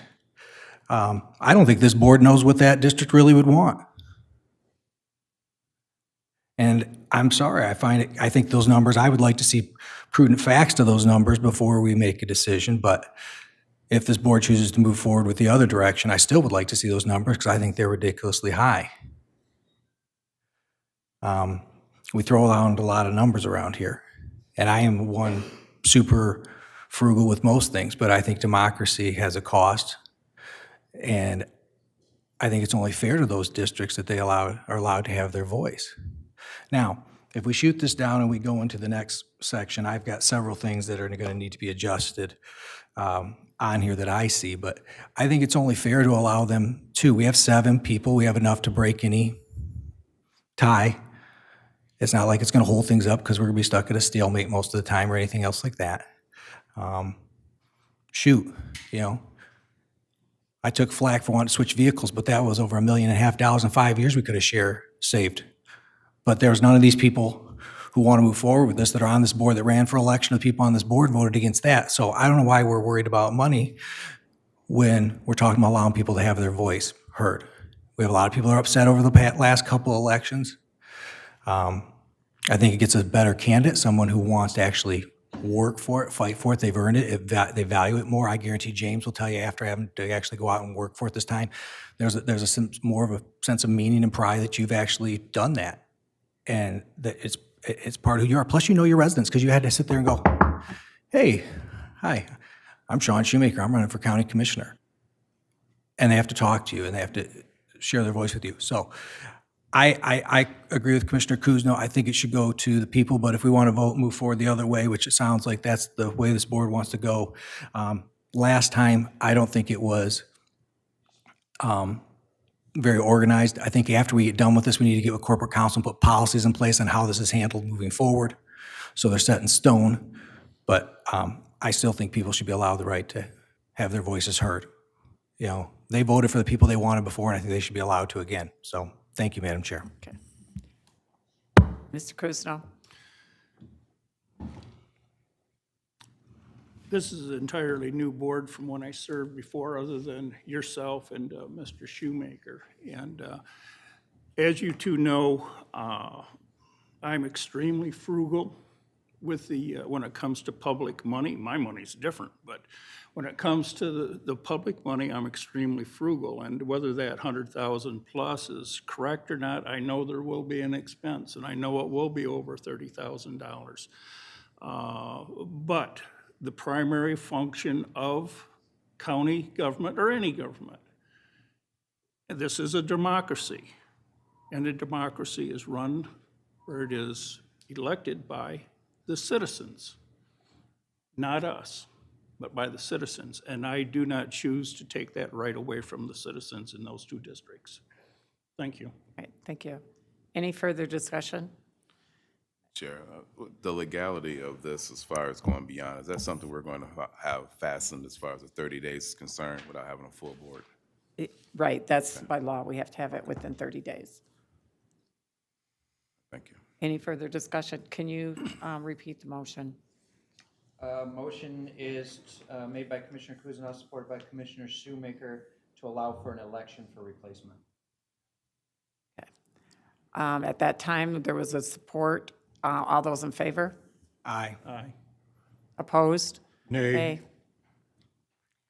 I don't think this board knows what that district really would want. And I'm sorry, I think those numbers, I would like to see prudent facts to those numbers before we make a decision, but if this board chooses to move forward with the other direction, I still would like to see those numbers because I think they're ridiculously high. We throw around a lot of numbers around here, and I am one super frugal with most things, but I think democracy has a cost, and I think it's only fair to those districts that they are allowed to have their voice. Now, if we shoot this down and we go into the next section, I've got several things that are going to need to be adjusted on here that I see, but I think it's only fair to allow them to. We have 7 people. We have enough to break any tie. It's not like it's going to hold things up because we're going to be stuck at a stalemate most of the time or anything else like that. Shoot, you know, I took flack for wanting to switch vehicles, but that was over $1.5 million in 5 years we could have saved. But there's none of these people who want to move forward with this that are on this board that ran for election. The people on this board voted against that. So I don't know why we're worried about money when we're talking about allowing people to have their voice heard. We have a lot of people who are upset over the last couple elections. I think it gets a better candidate, someone who wants to actually work for it, fight for it. They've earned it. They value it more. I guarantee James will tell you after having to actually go out and work for it this time, there's a more of a sense of meaning and pride that you've actually done that. And that it's part of who you are. Plus, you know your residents because you had to sit there and go, hey, hi, I'm Sean Shoemaker. I'm running for county commissioner. And they have to talk to you and they have to share their voice with you. So I agree with Commissioner Kuzno. I think it should go to the people, but if we want to move forward the other way, which it sounds like that's the way this board wants to go, last time, I don't think it was very organized. I think after we get done with this, we need to get with corporate counsel and put policies in place on how this is handled moving forward, so they're set in stone. But I still think people should be allowed the right to have their voices heard. You know, they voted for the people they wanted before, and I think they should be allowed to again. So thank you, Madam Chair. Okay. Mr. Kuzno. This is an entirely new board from when I served before, other than yourself and Mr. Shoemaker. And as you two know, I'm extremely frugal with the, when it comes to public money. My money's different, but when it comes to the public money, I'm extremely frugal. And whether that 100,000 plus is correct or not, I know there will be an expense, and I know it will be over $30,000. But the primary function of county government, or any government, this is a democracy, and a democracy is run, or it is elected by the citizens, not us, but by the citizens. And I do not choose to take that right away from the citizens in those two districts. Thank you. All right, thank you. Any further discussion? Chair, the legality of this as far as going beyond, is that something we're going to have fastened as far as the 30 days is concerned without having a full board? Right, that's by law. We have to have it within 30 days. Thank you. Any further discussion? Can you repeat the motion? Motion is made by Commissioner Kuznow, supported by Commissioner Shoemaker, to allow for an election for replacement. At that time, there was a support. All those in favor? Aye. Aye. Opposed? Nay. Nay. Can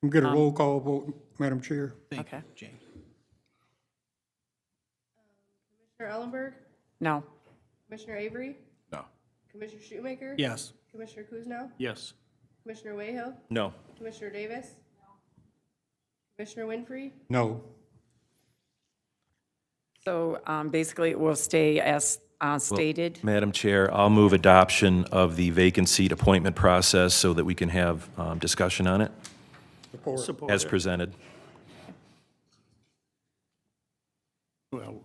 we get a roll call vote, Madam Chair? Okay. Jane. Commissioner Ellenberg, No. Commissioner Avery, No. Commissioner Shoemaker, Yes. Commissioner Kuznow, Yes. Commissioner Wayhill, No. Commissioner Davis, Commissioner Winfrey, No. So basically, it will stay as stated. Madam Chair, I'll move adoption of the vacant seat appointment process so that we can have discussion on it Support as it. presented. Well,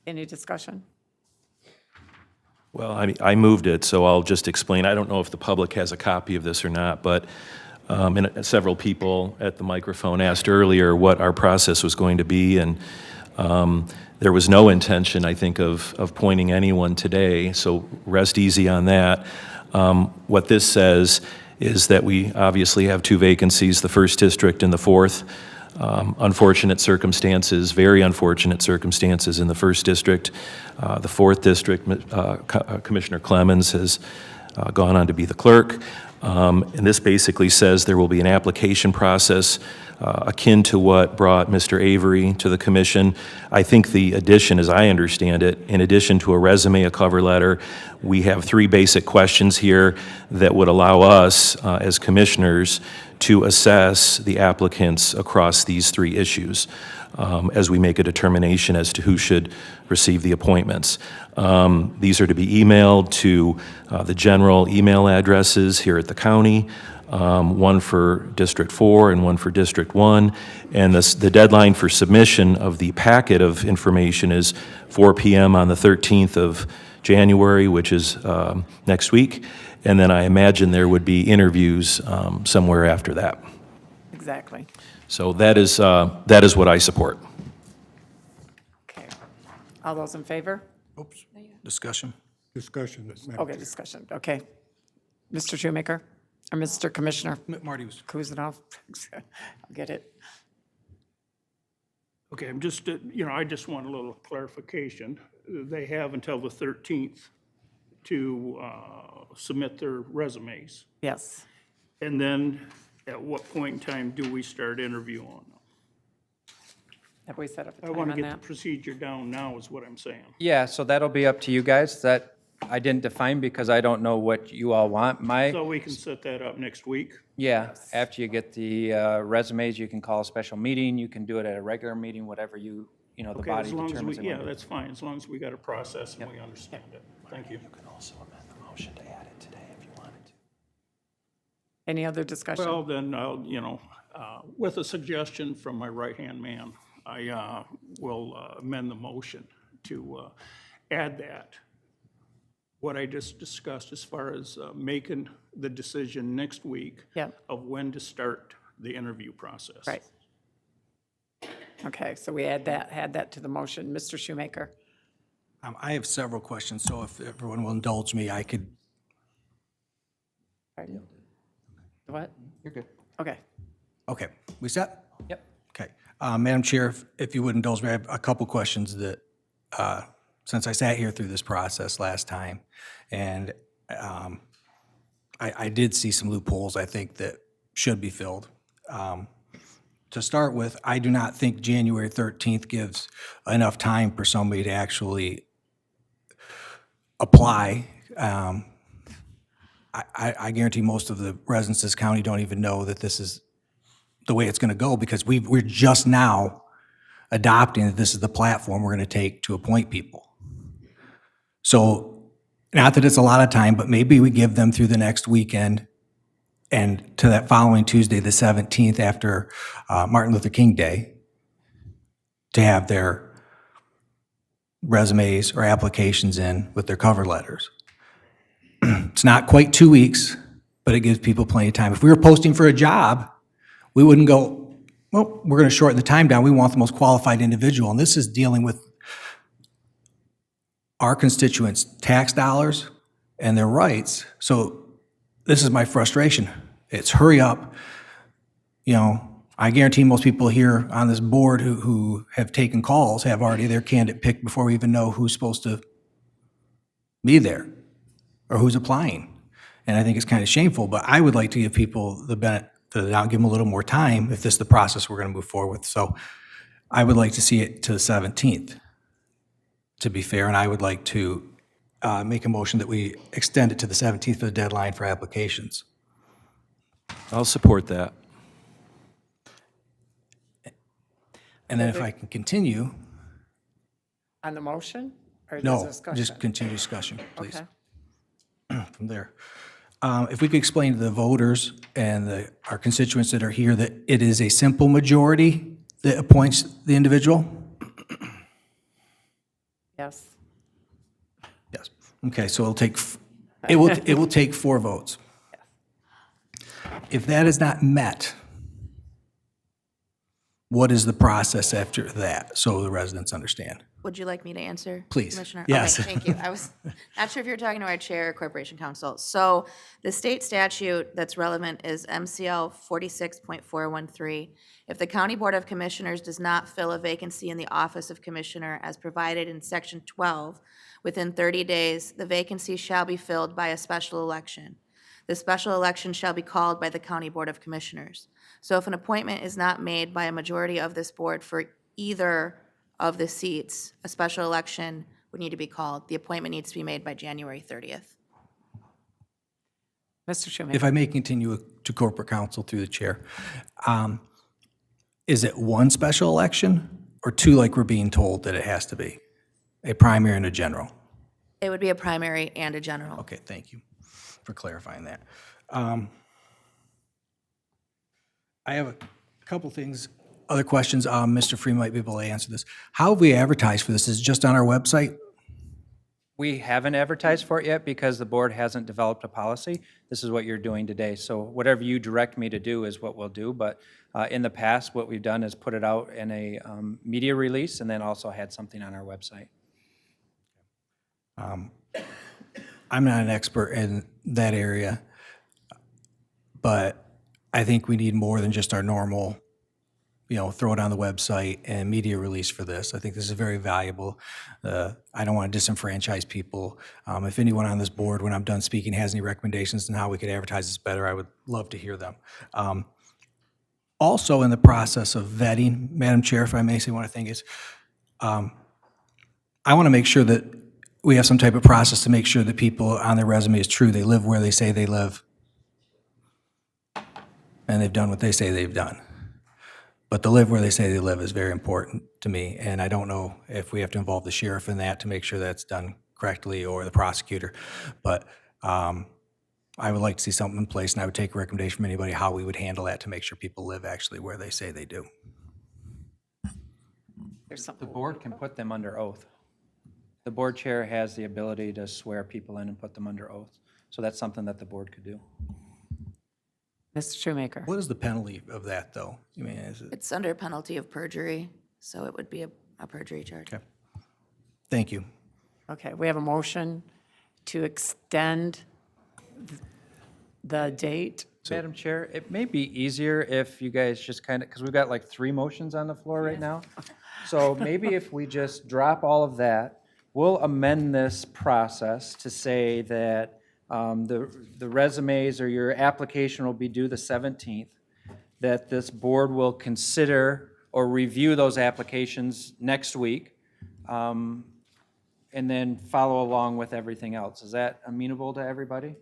Any discussion? Well, I moved it, so I'll just explain. I don't know if the public has a copy of this or not, but and several people at the microphone asked earlier what our process was going to be, and there was no intention, I think, of appointing anyone today, so rest easy on that. What this says is that we obviously have two vacancies, the 1st District and the 4th. Unfortunate circumstances, very unfortunate circumstances in the 1st District. The 4th District, Commissioner Clemens has gone on to be the clerk. And this basically says there will be an application process akin to what brought Mr. Avery to the commission. I think the addition, as I understand it, in addition to a resume, a cover letter, we have 3 basic questions here that would allow us as commissioners to assess the applicants across these 3 issues as we make a determination as to who should receive the appointments. These are to be emailed to the general email addresses here at the county, one for District 4 and one for District 1. And the deadline for submission of the packet of information is 4 p.m. on the 13th of January, which is next week. And then I imagine there would be interviews somewhere after that. Exactly. So that is what I support. Okay. All those in favor? Oops. Discussion. Discussion, Madam Okay, Chair. discussion. Okay. Mr. Shoemaker, or Mr. Commissioner Marty was. Kuznow? I'll get it. okay, I'm just, I just want a little clarification. They have until the 13th to submit their resumes. Yes. And then at what point in time do we start interviewing them? Have we set up a I time want to on get that? the procedure down now is what I'm saying. Yeah, so that'll be up to you guys. That I didn't define because I don't know what you all want. So we can set that up next week? Yeah, after you get the resumes, you can call a special meeting. You can do it at a regular meeting, whatever the Okay, body as long as determines. we, they yeah, want to do. that's fine, as long as we got a process and we understand it. Thank you. You can also amend the motion to add it today if you wanted to. Any other discussion? Well, then I'll, with a suggestion from my right-hand man, I will amend the motion to add that, what I just discussed as far as making the decision next week Yep. of when to start the interview process. Right. Okay, so we add that to the motion. Mr. Shoemaker? I have several questions, so if everyone will indulge me, I could. Pardon? What? You're good. Okay. Okay, we set? Yep. Okay. Madam Chair, if you would indulge me, I have a couple questions that since I sat here through this process last time, and I did see some loopholes, I think, that should be filled. To start with, I do not think January 13th gives enough time for somebody to actually apply. I guarantee most of the residents of this county don't even know that this is the way it's going to go, because we're just now adopting that this is the platform we're going to take to appoint people. So, not that it's a lot of time, but maybe we give them through the next weekend and to that following Tuesday, the 17th, after Martin Luther King Day, to have their resumes or applications in with their cover letters. It's not quite 2 weeks, but it gives people plenty of time. If we were posting for a job, we wouldn't go, well, we're going to shorten the time down. We want the most qualified individual. And this is dealing with our constituents' tax dollars and their rights. So this is my frustration. It's hurry up. You know, I guarantee most people here on this board who have taken calls have already their candidate picked before we even know who's supposed to be there or who's applying. And I think it's kind of shameful, but I would like to give people the benefit of the doubt, give them a little more time if this is the process we're going to move forward with. So I would like to see it to the 17th, to be fair, and I would like to make a motion that we extend it to the 17th for the deadline for applications. I'll support that. And then if I can continue. On the motion? Or No, discussion? just continue discussion, please. Okay. From there. If we could explain to the voters and our constituents that are here that it is a simple majority that appoints the individual? Yes. Yes. Okay, so it will take 4 votes. If that is not met, what is the process after that, so the residents understand? Would you like me to answer? Please. Commissioner? Yes. Okay, thank you. I was not sure if you were talking to our chair or corporation counsel. So the state statute that's relevant is MCL 46.413. If the County Board of Commissioners does not fill a vacancy in the office of commissioner as provided in section 12 within 30 days, the vacancy shall be filled by a special election. The special election shall be called by the County Board of Commissioners. So if an appointment is not made by a majority of this board for either of the seats, a special election would need to be called. The appointment needs to be made by January 30th. Mr. Shoemaker. If I may continue to corporate counsel through the chair, is it one special election or 2 like we're being told that it has to be? A primary and a general? It would be a primary and a general. Okay, thank you for clarifying that. I have a couple things, other questions. Mr. Free might be able to answer this. How have we advertised for this? Is it just on our website? We haven't advertised for it yet because the board hasn't developed a policy. This is what you're doing today. So whatever you direct me to do is what we'll do. But in the past, what we've done is put it out in a media release and then also had something on our website. I'm not an expert in that area, but I think we need more than just our normal, throw it on the website and media release for this. I think this is very valuable. I don't want to disenfranchise people. If anyone on this board, when I'm done speaking, has any recommendations on how we could advertise this better, I would love to hear them. Also, in the process of vetting, Madam Chair, if I may say one thing is, I want to make sure that we have some type of process to make sure that people on their resume is true. They live where they say they live. And they've done what they say they've done. But to live where they say they live is very important to me, and I don't know if we have to involve the sheriff in that to make sure that's done correctly, or the prosecutor. But I would like to see something in place, and I would take a recommendation from anybody how we would handle that to make sure people live actually where they say they do. The board can put them under oath. The board chair has the ability to swear people in and put them under oath. So that's something that the board could do. Mr. Shoemaker. What is the penalty of that, though? I mean, It's under penalty of perjury, so it would be a perjury charge. Okay. Thank you. Okay, we have a motion to extend the date. Madam Chair, it may be easier if you guys just kind of, because we've got like 3 motions on the floor right now. So maybe if we just drop all of that, we'll amend this process to say that the resumes or your application will be due the 17th, that this board will consider or review those applications next week, and then follow along with everything else. Is that amenable to everybody?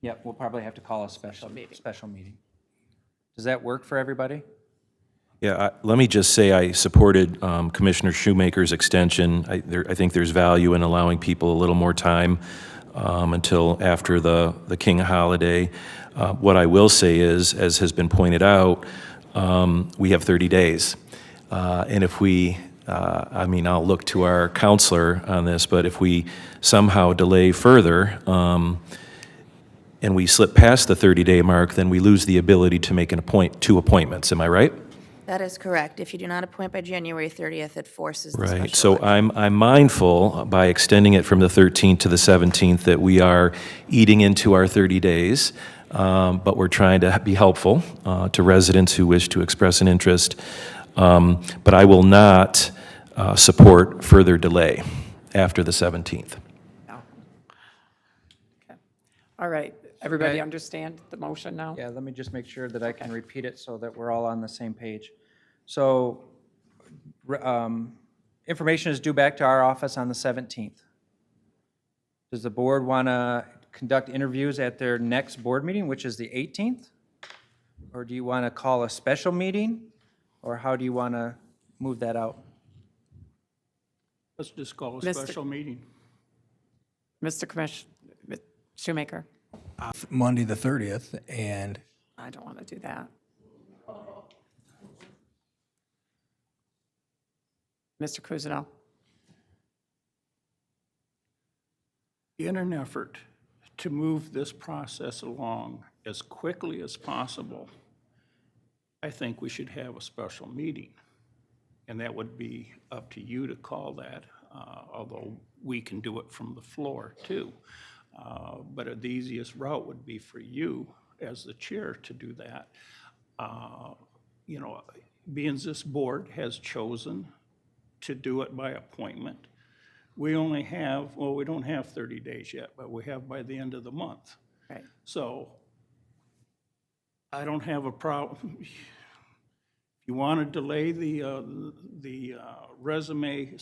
Yep, we'll probably have to call a special meeting. Does that work for everybody? Yeah, let me just say I supported Commissioner Shoemaker's extension. I think there's value in allowing people a little more time until after the King holiday. What I will say is, as has been pointed out, we have 30 days. And if we, I mean, I'll look to our counselor on this, but if we somehow delay further, and we slip past the 30-day mark, then we lose the ability to make two appointments. Am I right? That is correct. If you do not appoint by January 30th, it forces the Right. special So election. I'm mindful by extending it from the 13th to the 17th that we are eating into our 30 days, but we're trying to be helpful to residents who wish to express an interest. But I will not support further delay after the 17th. All right, everybody understand the motion now? Yeah, let me just make sure that I can repeat it so that we're all on the same page. So, information is due back to our office on the 17th. Does the board want to conduct interviews at their next board meeting, which is the 18th? Or do you want to call a special meeting? Or how do you want to move that out? Let's just call a Mr. special meeting. Mr. Commissioner Shoemaker? Monday, the 30th, and I don't want to do that. Mr. Cousineau? In an effort to move this process along as quickly as possible, I think we should have a special meeting. And that would be up to you to call that, although we can do it from the floor too. But the easiest route would be for you as the chair to do that. You know, being this board has chosen to do it by appointment, we only have, well, we don't have 30 days yet, but we have by the end of the month. Right. So I don't have a problem. If you want to delay the resume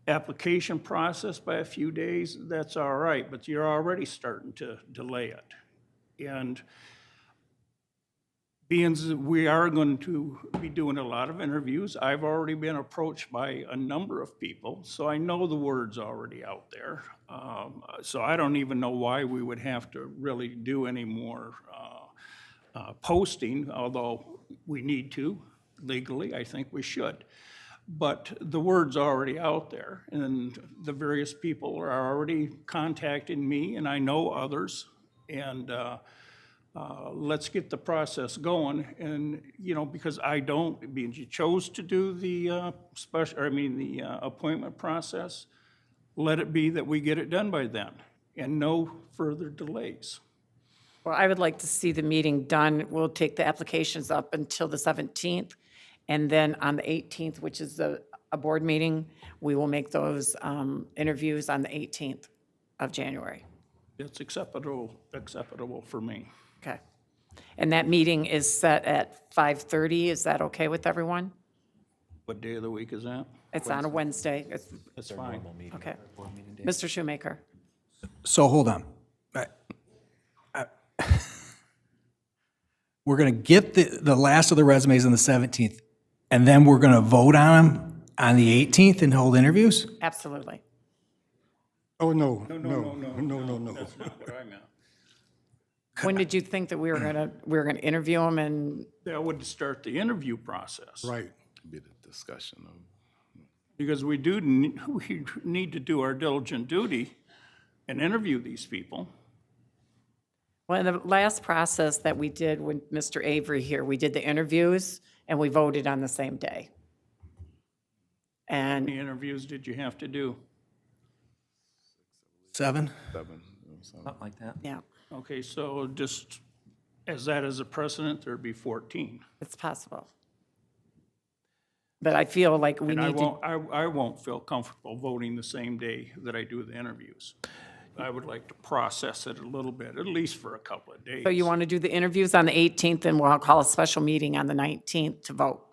application process by a few days, that's all right, but you're already starting to delay it. And being that we are going to be doing a lot of interviews, I've already been approached by a number of people, so I know the word's already out there. So I don't even know why we would have to really do any more posting, although we need to legally, I think we should. But the word's already out there, and the various people are already contacting me, and I know others, and let's get the process going. And, you know, because you chose to do the the appointment process, let it be that we get it done by then, and no further delays. Well, I would like to see the meeting done. We'll take the applications up until the 17th, and then on the 18th, which is a board meeting, we will make those interviews on the 18th of January. It's acceptable for me. Okay. And that meeting is set at 5:30. Is that okay with everyone? What day of the week is that? It's on a Wednesday. That's fine. Okay. Mr. Shoemaker? so hold on. We're going to get the last of the resumes on the 17th, and then we're going to vote on them on the 18th and hold interviews? Absolutely. Oh, no. That's not what I meant. When did you think that we were gonna interview them and? That would start the interview process. Right. Be the discussion of. Because we need to do our diligent duty and interview these people. Well, in the last process that we did with Mr. Avery here, we did the interviews and we voted on the same day. How And many interviews did you have to do? 7? Something like that. yeah, Okay, so just as that as a precedent, there'd be 14. it's possible. But I feel like we And I need to, won't, I won't feel comfortable voting the same day that I do the interviews. I would like to process it a little bit, at least for a couple of days. so you want to do the interviews on the 18th, and we'll call a special meeting on the 19th to vote.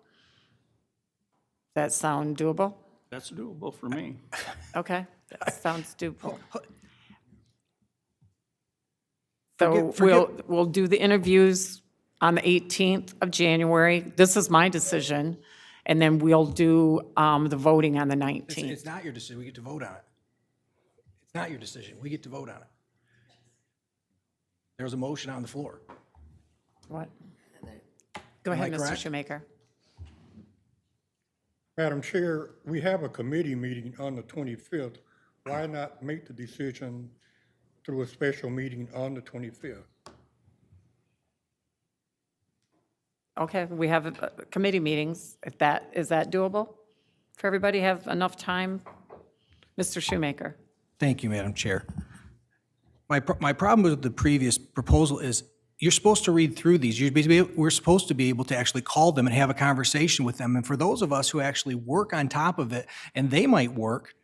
Does that sound doable? That's doable for me. Okay, that sounds doable. So we'll do the interviews on the 18th of January. This is my decision, and then we'll do the voting on the 19th. It's not your decision, we get to vote on it. It's not your decision, we get to vote on it. There's a motion on the floor. What? Go Am I ahead, Mr. correct? Shoemaker. Madam Chair, we have a committee meeting on the 25th. Why not make the decision through a special meeting on the 25th? Okay, we have committee meetings. Is that doable? For everybody have enough time? Mr. Shoemaker? Thank you, Madam Chair. My problem with the previous proposal is you're supposed to read through these. We're supposed to be able to actually call them and have a conversation with them. And for those of us who actually work on top of it, and they might work,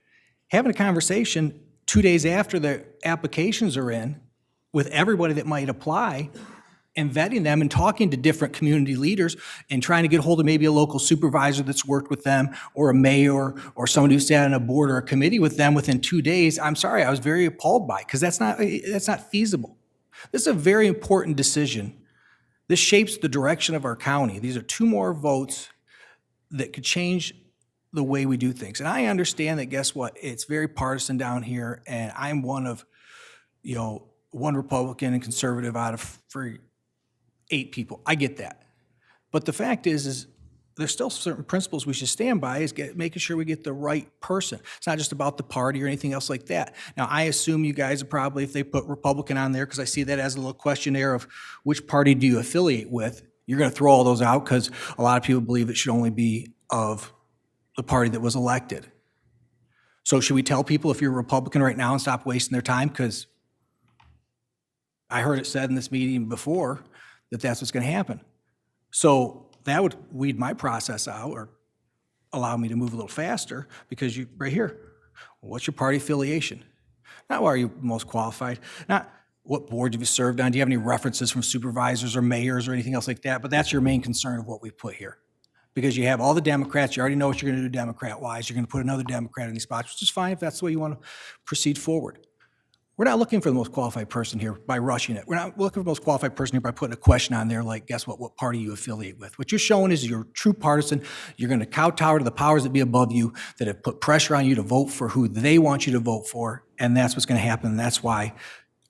having a conversation 2 days after the applications are in with everybody that might apply and vetting them and talking to different community leaders and trying to get hold of maybe a local supervisor that's worked with them or a mayor or someone who sat on a board or a committee with them within 2 days, I'm sorry, I was very appalled by it because that's not feasible. This is a very important decision. This shapes the direction of our county. These are 2 more votes that could change the way we do things. And I understand that, guess what? It's very partisan down here, and I'm one of, one Republican and conservative out of 8 people. I get that. But the fact is there's still certain principles we should stand by, is making sure we get the right person. It's not just about the party or anything else like that. Now, I assume you guys are probably, if they put Republican on there, because I see that as a little questionnaire of which party do you affiliate with, you're going to throw all those out because a lot of people believe it should only be of the party that was elected. So should we tell people if you're a Republican right now and stop wasting their time? Because I heard it said in this meeting before that that's what's going to happen. So that would weed my process out or allow me to move a little faster because right here, what's your party affiliation? Not why are you most qualified, not what board have you served on, do you have any references from supervisors or mayors or anything else like that, but that's your main concern of what we put here. Because you have all the Democrats, you already know what you're going to do Democrat-wise, you're going to put another Democrat in these spots, which is fine if that's the way you want to proceed forward. We're not looking for the most qualified person here by rushing it. We're not looking for the most qualified person here by putting a question on there like, guess what party you affiliate with. What you're showing is you're true partisan. You're going to kowtow to the powers that be above you that have put pressure on you to vote for who they want you to vote for, and that's what's going to happen. And that's why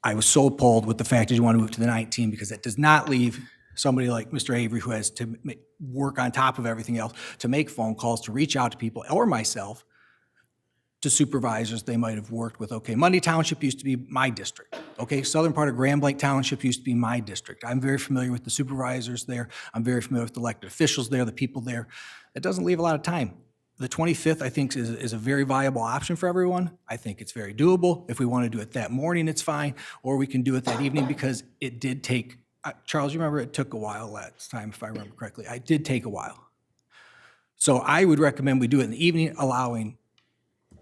I was so appalled with the fact that you want to move to the 19, because that does not leave somebody like Mr. Avery, who has to work on top of everything else, to make phone calls, to reach out to people, or myself, to supervisors they might have worked with. Okay, Mundy Township used to be my district. Okay, southern part of Grand Blanc Township used to be my district. I'm very familiar with the supervisors there. I'm very familiar with the elected officials there, the people there. It doesn't leave a lot of time. The 25th, I think, is a very viable option for everyone. I think it's very doable. If we want to do it that morning, it's fine, or we can do it that evening, because it did take, Charles, you remember it took a while last time, if I remember correctly. It did take a while. So I would recommend we do it in the evening, allowing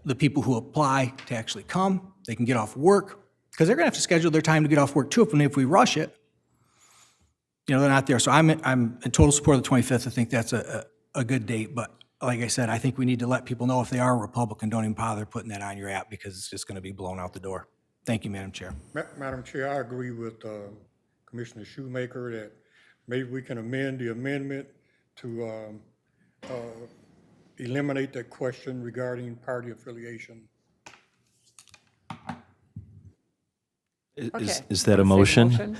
the people who apply to actually come. They can get off work, because they're going to have to schedule their time to get off work too. If we rush it, they're not there. So I'm in total support of the 25th. I think that's a good date. But like I said, I think we need to let people know if they are a Republican, don't even bother putting that on your app, because it's just going to be blown out the door. Thank you, Madam Chair. Madam Chair, I agree with Commissioner Shoemaker that maybe we can amend the amendment to eliminate that question regarding party affiliation. Is that a motion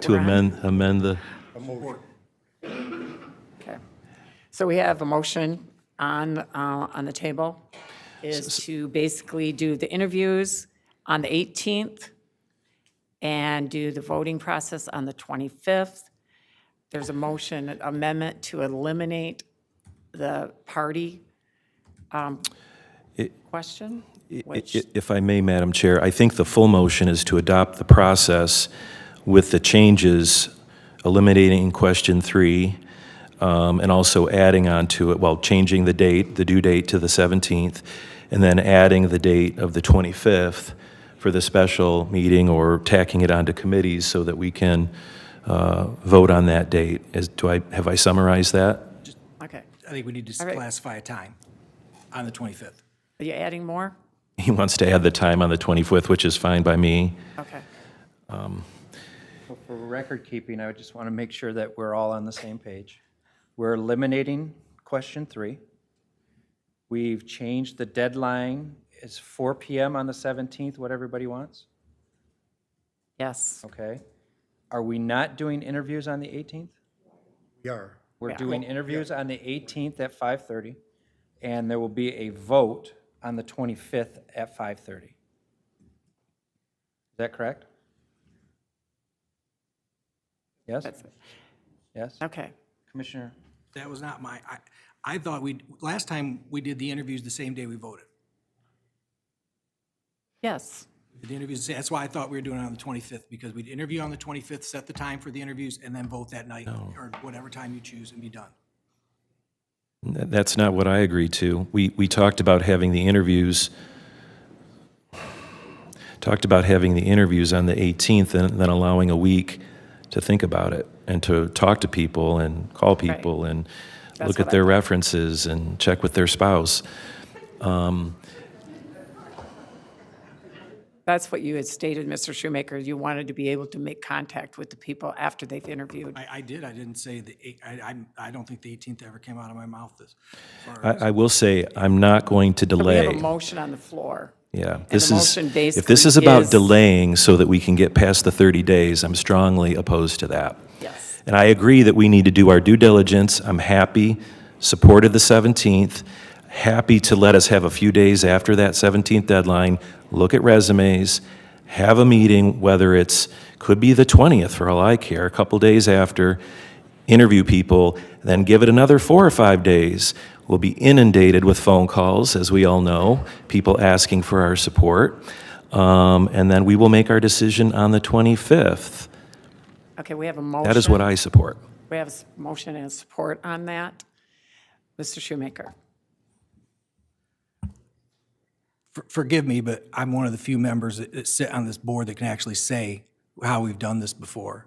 to amend the? A motion. Okay. So we have a motion on the table, is to basically do the interviews on the 18th and do the voting process on the 25th. There's a motion amendment to eliminate the party question, which, If I may, Madam Chair, I think the full motion is to adopt the process with the changes, eliminating question 3, and also adding on to it, well, changing the date, the due date to the 17th, and then adding the date of the 25th for the special meeting, or tacking it onto committees so that we can vote on that date. Have I summarized that? Okay. I think we need to All right. classify a time on the 25th. Are you adding more? He wants to add the time on the 25th, which is fine by me. Okay. So for record keeping, I would just want to make sure that we're all on the same page. We're eliminating question 3. We've changed the deadline. Is 4 p.m. on the 17th what everybody wants? Yes. Okay. Are we not doing interviews on the 18th? We are. We're Yeah. doing interviews on the 18th at 5:30, and there will be a vote on the 25th at 5:30. Is that correct? Yes? That's it. Yes? Okay. Commissioner? That was not I thought last time we did the interviews the same day we voted. Yes. The interviews, that's why I thought we were doing it on the 25th, because we'd interview on the 25th, set the time for the interviews, and then vote that night, or whatever time you choose, and be done. That's not what I agreed to. We talked about having the interviews, on the 18th, and then allowing a week to think about it and to talk to people and call people and That's look what at their I thought. references and check with their spouse. That's what you had stated, Mr. Shoemaker. You wanted to be able to make contact with the people after they've interviewed. I did, I didn't say I don't think the 18th ever came out of my mouth as far as. I will say, I'm not going to So we delay. have a motion on the floor. Yeah, And this the is, motion if this basically is about is- delaying so that we can get past the 30 days, I'm strongly opposed to that. Yes. And I agree that we need to do our due diligence. I'm happy, supported the 17th, happy to let us have a few days after that 17th deadline, look at resumes, have a meeting, whether could be the 20th for all I care, a couple days after, interview people, then give it another 4 or 5 days. We'll be inundated with phone calls, as we all know, people asking for our support, and then we will make our decision on the 25th. Okay, we have a motion. That is what I support. We have a motion and support on that. Mr. Shoemaker. Forgive me, but I'm one of the few members that sit on this board that can actually say how we've done this before.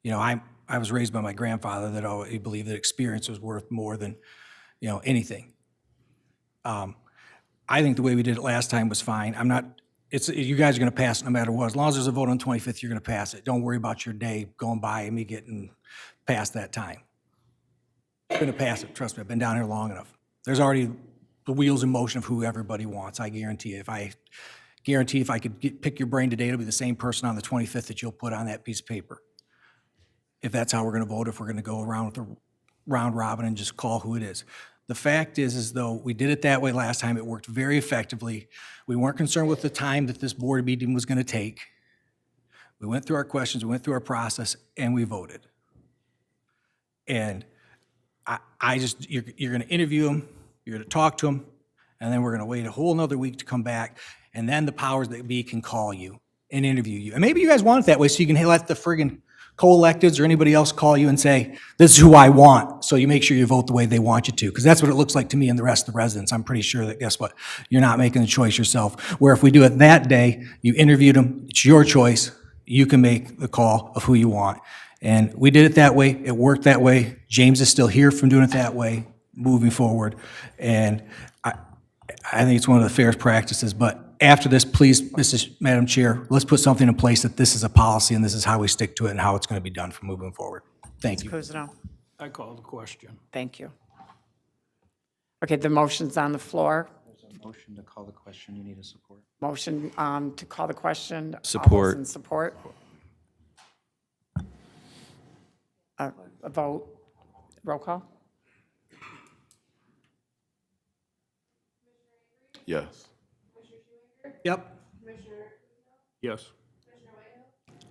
You know, I was raised by my grandfather that always believed that experience was worth more than, anything. I think the way we did it last time was fine. You guys are gonna pass it no matter what. As long as there's a vote on the 25th, you're gonna pass it. Don't worry about your day going by and me getting past that time. I'm gonna pass it, trust me, I've been down here long enough. There's already the wheels in motion of who everybody wants, I guarantee you. If I could pick your brain today, it'll be the same person on the 25th that you'll put on that piece of paper. If that's how we're gonna vote, if we're gonna go around with a round robin and just call who it is. The fact is though, we did it that way last time, it worked very effectively. We weren't concerned with the time that this board meeting was gonna take. We went through our questions, we went through our process, and we voted. And you're gonna interview them, you're gonna talk to them, and then we're gonna wait a whole nother week to come back, and then the powers that be can call you and interview you. And maybe you guys want it that way so you can let the friggin' co-electeds or anybody else call you and say, this is who I want, so you make sure you vote the way they want you to, because that's what it looks like to me and the rest of the residents. I'm pretty sure that, guess what, you're not making the choice yourself. Where if we do it that day, you interviewed them, it's your choice, you can make the call of who you want. And we did it that way, it worked that way. James is still here from doing it that way, moving forward. And I think it's one of the fairest practices, but after this, please, Madam Chair, let's put something in place that this is a policy and this is how we stick to it and how it's going to be done from moving forward. Thank you. Cousineau. I call the question. Thank you. Okay, the motion's on the floor. There's a motion to call the question. You need a support. Motion to call the question. All those Support. in support? A vote. Roll call? Yes. Yep. Yes.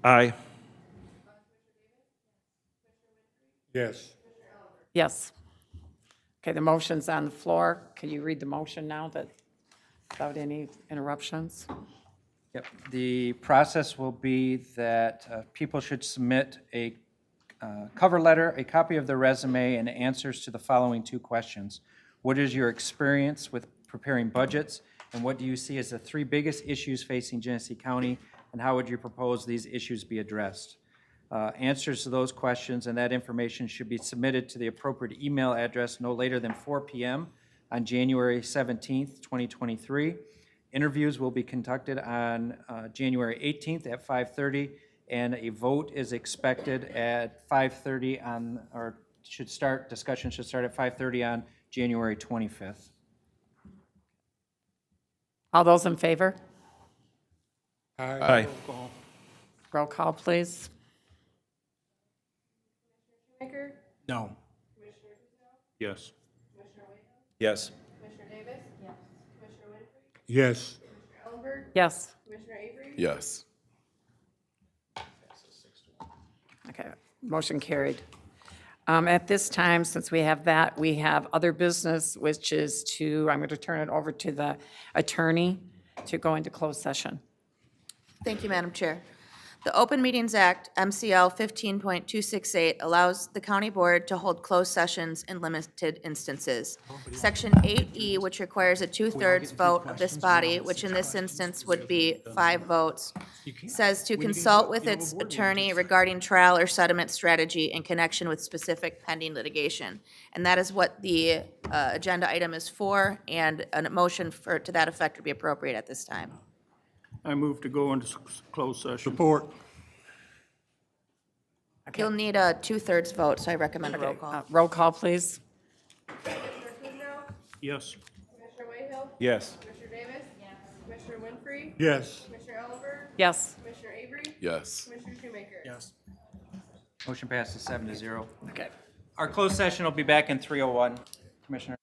Aye. Yes. Yes. Okay, the motion's on the floor. Can you read the motion now without any interruptions? Yep. The process will be that people should submit a cover letter, a copy of the resume, and answers to the following two questions. What is your experience with preparing budgets, and what do you see as the three biggest issues facing Genesee County, and how would you propose these issues be addressed? Answers to those questions and that information should be submitted to the appropriate email address no later than 4 p.m. on January 17th, 2023. Interviews will be conducted on January 18th at 5:30, and a vote is expected at 5:30 on, or discussion should start at 5:30 on January 25th. All those in favor? Aye. Roll call, please. Shoemaker, No. Yes. Yes. Commissioner Davis? Yes. Commissioner Winfrey? Yes. Commissioner Ellenberg? Yes. Commissioner Avery? Yes. Okay, motion carried. At this time, since we have that, we have other business, which is I'm going to turn it over to the attorney to go into closed session. Thank you, Madam Chair. The Open Meetings Act, MCL 15.268, allows the county board to hold closed sessions in limited instances. Section 8E, which requires a two-thirds vote of this body, which in this instance would be 5 votes, says to consult with its attorney regarding trial or settlement strategy in connection with specific pending litigation. And that is what the agenda item is for, and a motion to that effect would be appropriate at this time. I move to go into closed session. Support. You'll need a two-thirds vote, so I recommend a roll call. Roll call, please. Commissioner Kuzno? Yes. Commissioner Wayhill? Yes. Commissioner Davis? Yes. Commissioner Winfrey? Yes. Commissioner Ellenberg? Yes. Commissioner Avery? Yes. Commissioner Shoemaker? Yes. Motion passes 7-0. Okay. Our closed session will be back in 3:01. Commissioner.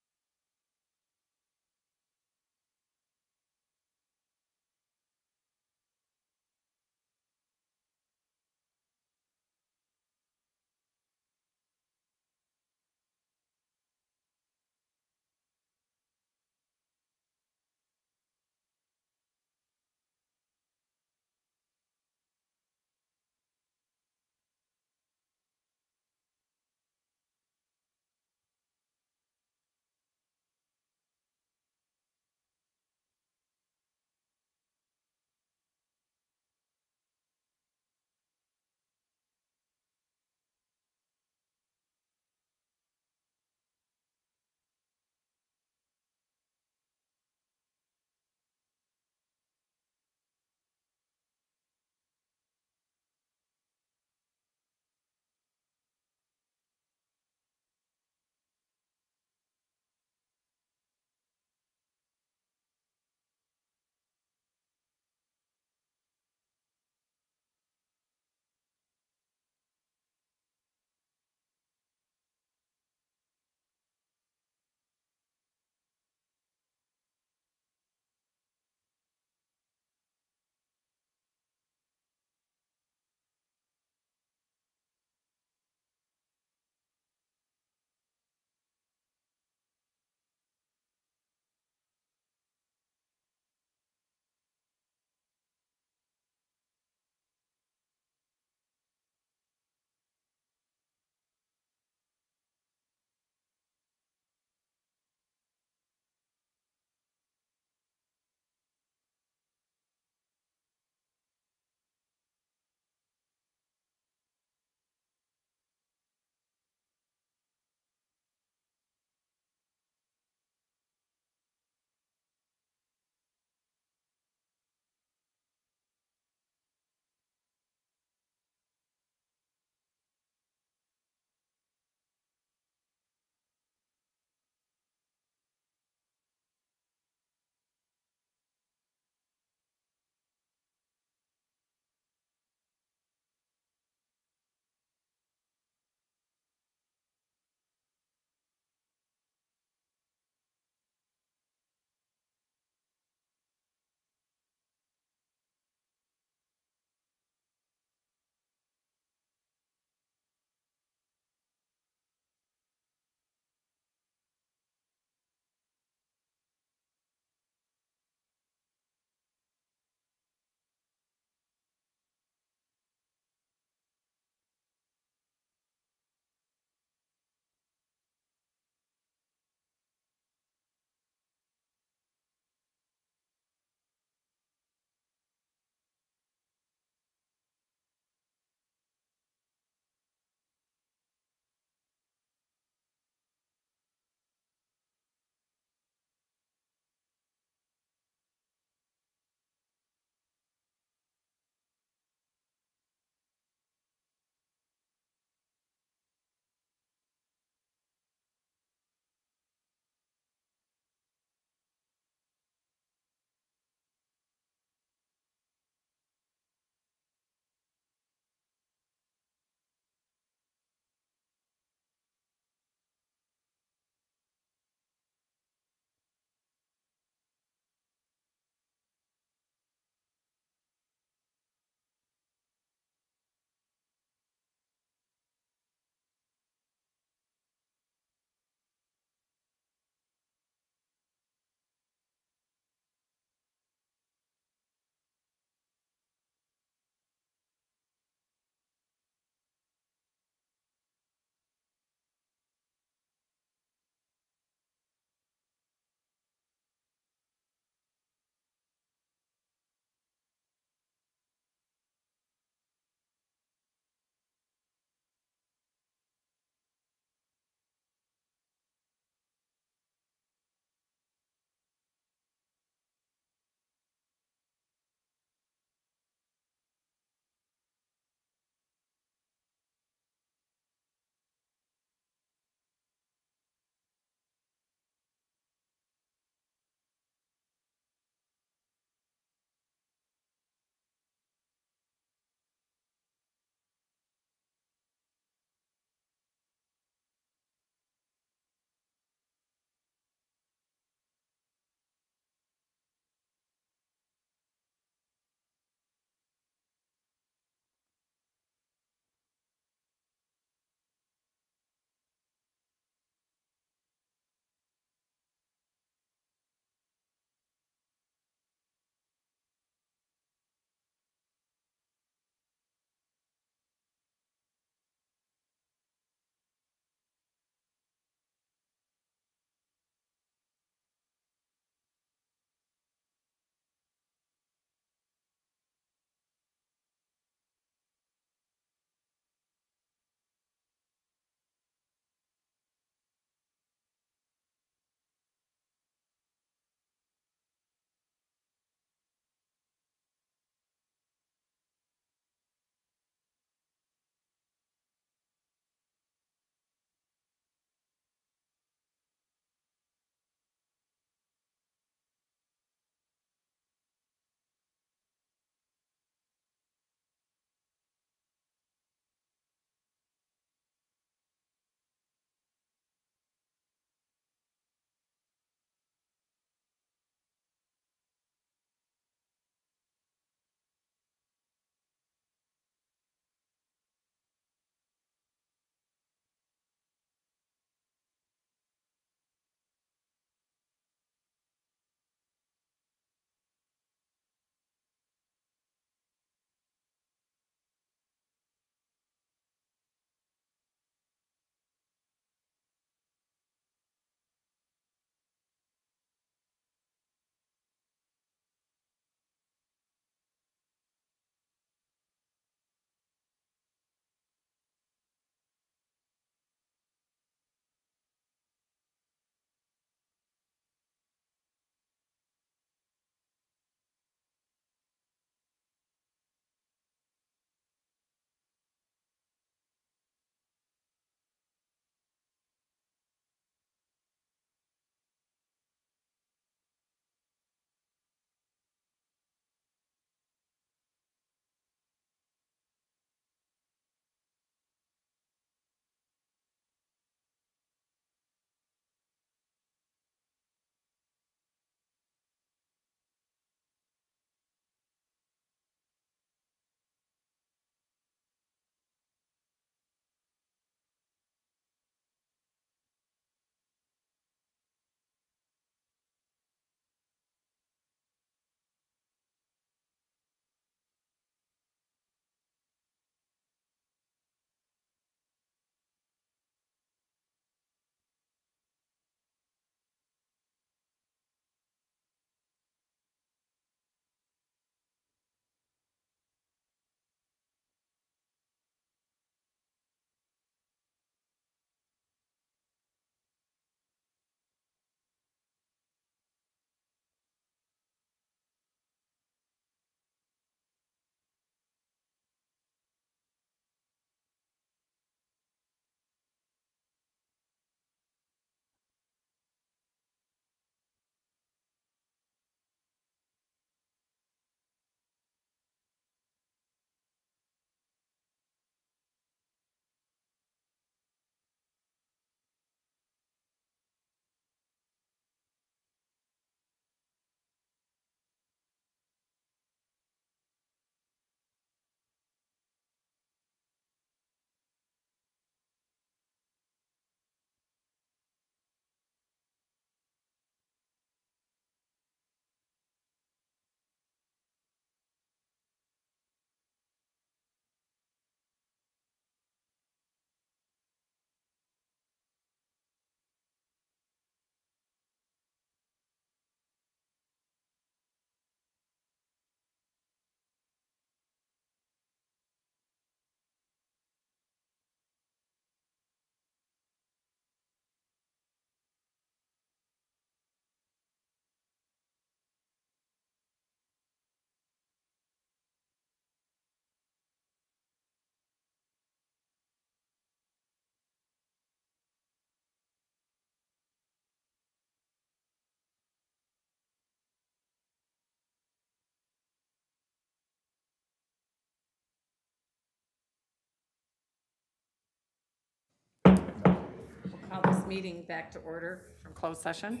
this meeting back to order from closed session.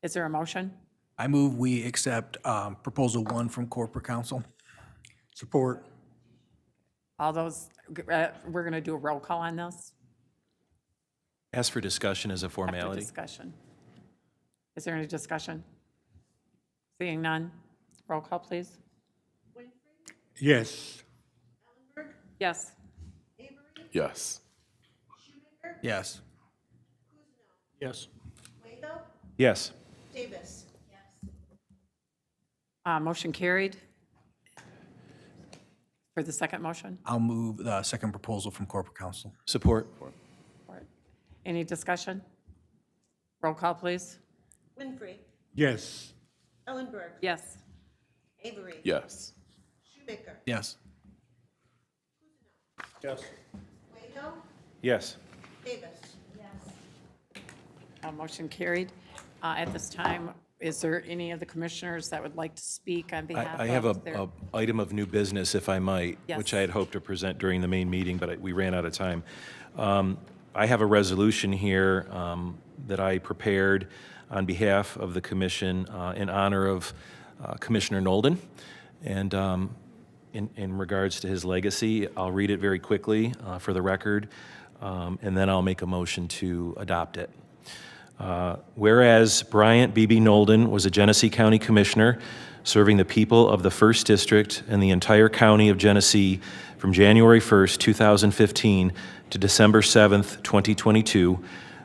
Is there a motion? I move we accept Proposal 1 from Corporate Counsel. Support. All those, we're going to do a roll call on this? Ask for discussion as a After formality. discussion. Is there any discussion? Seeing none, roll call, please. Yes. Yes. Yes. Yes. Yes. Yes. Davis. Motion carried. For the second motion? I'll move the second proposal from Corporate Counsel. Support. Any discussion? Roll call, please. Winfrey. Yes. Ellenberg. Yes. Avery. Yes. Shoemaker. Yes. Yes. Wayhill. Yes. Davis. Motion carried. At this time, is there any of the commissioners that would like to speak on behalf of I have their? a item of new business, if I might, which Yes. I had hoped to present during the main meeting, but we ran out of time. I have a resolution here that I prepared on behalf of the commission in honor of Commissioner Nolden. And in regards to his legacy, I'll read it very quickly for the record, and then I'll make a motion to adopt it. Whereas Bryant B.B. Nolden was a Genesee County Commissioner serving the people of the 1st District and the entire county of Genesee from January 1st, 2015 to December 7th, 2022,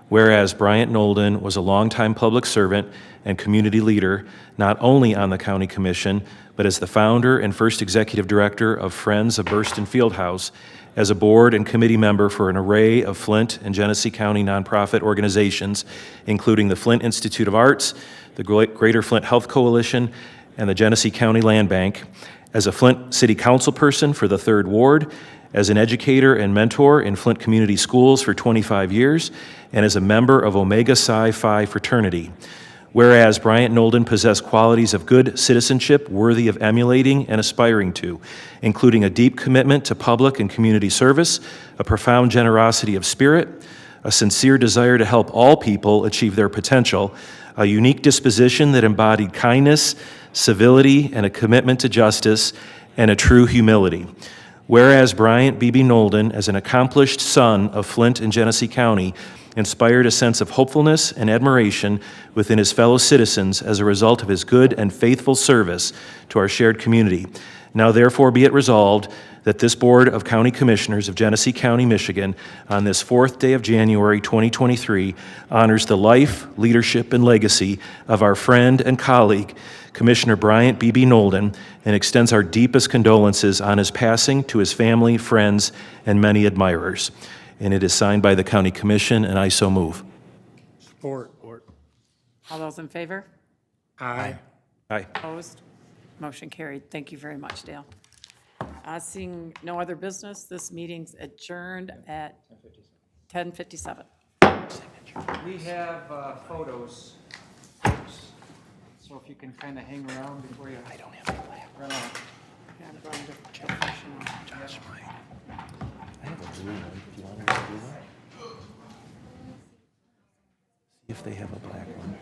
whereas Bryant Nolden was a longtime public servant and community leader, not only on the County Commission, but as the founder and first executive director of Friends of Burston Fieldhouse, as a board and committee member for an array of Flint and Genesee County nonprofit organizations, including the Flint Institute of Arts, the Greater Flint Health Coalition, and the Genesee County Land Bank, as a Flint City Council person for the 3rd Ward, as an educator and mentor in Flint Community Schools for 25 years, and as a member of Omega Psi Phi fraternity. Whereas Bryant Nolden possessed qualities of good citizenship worthy of emulating and aspiring to, including a deep commitment to public and community service, a profound generosity of spirit, a sincere desire to help all people achieve their potential, a unique disposition that embodied kindness, civility, and a commitment to justice, and a true humility. Whereas Bryant B.B. Nolden, as an accomplished son of Flint and Genesee County, inspired a sense of hopefulness and admiration within his fellow citizens as a result of his good and faithful service to our shared community. Now therefore be it resolved that this Board of County Commissioners of Genesee County, Michigan, on this 4th day of January 2023, honors the life, leadership, and legacy of our friend and colleague, Commissioner Bryant B.B. Nolden, and extends our deepest condolences on his passing to his family, friends, and many admirers. And it is signed by the County Commission, and I so move. Support. All those in favor? Aye. Aye. Opposed? Motion carried. Thank you very much, Dale. Seeing no other business, this meeting's adjourned at 10:57. We have photos, so if you can kind of hang around before you. I don't have a plan. Run out. Yeah, I'm going to professional. I have a blue one. Do you want a blue one? See if they have a black one.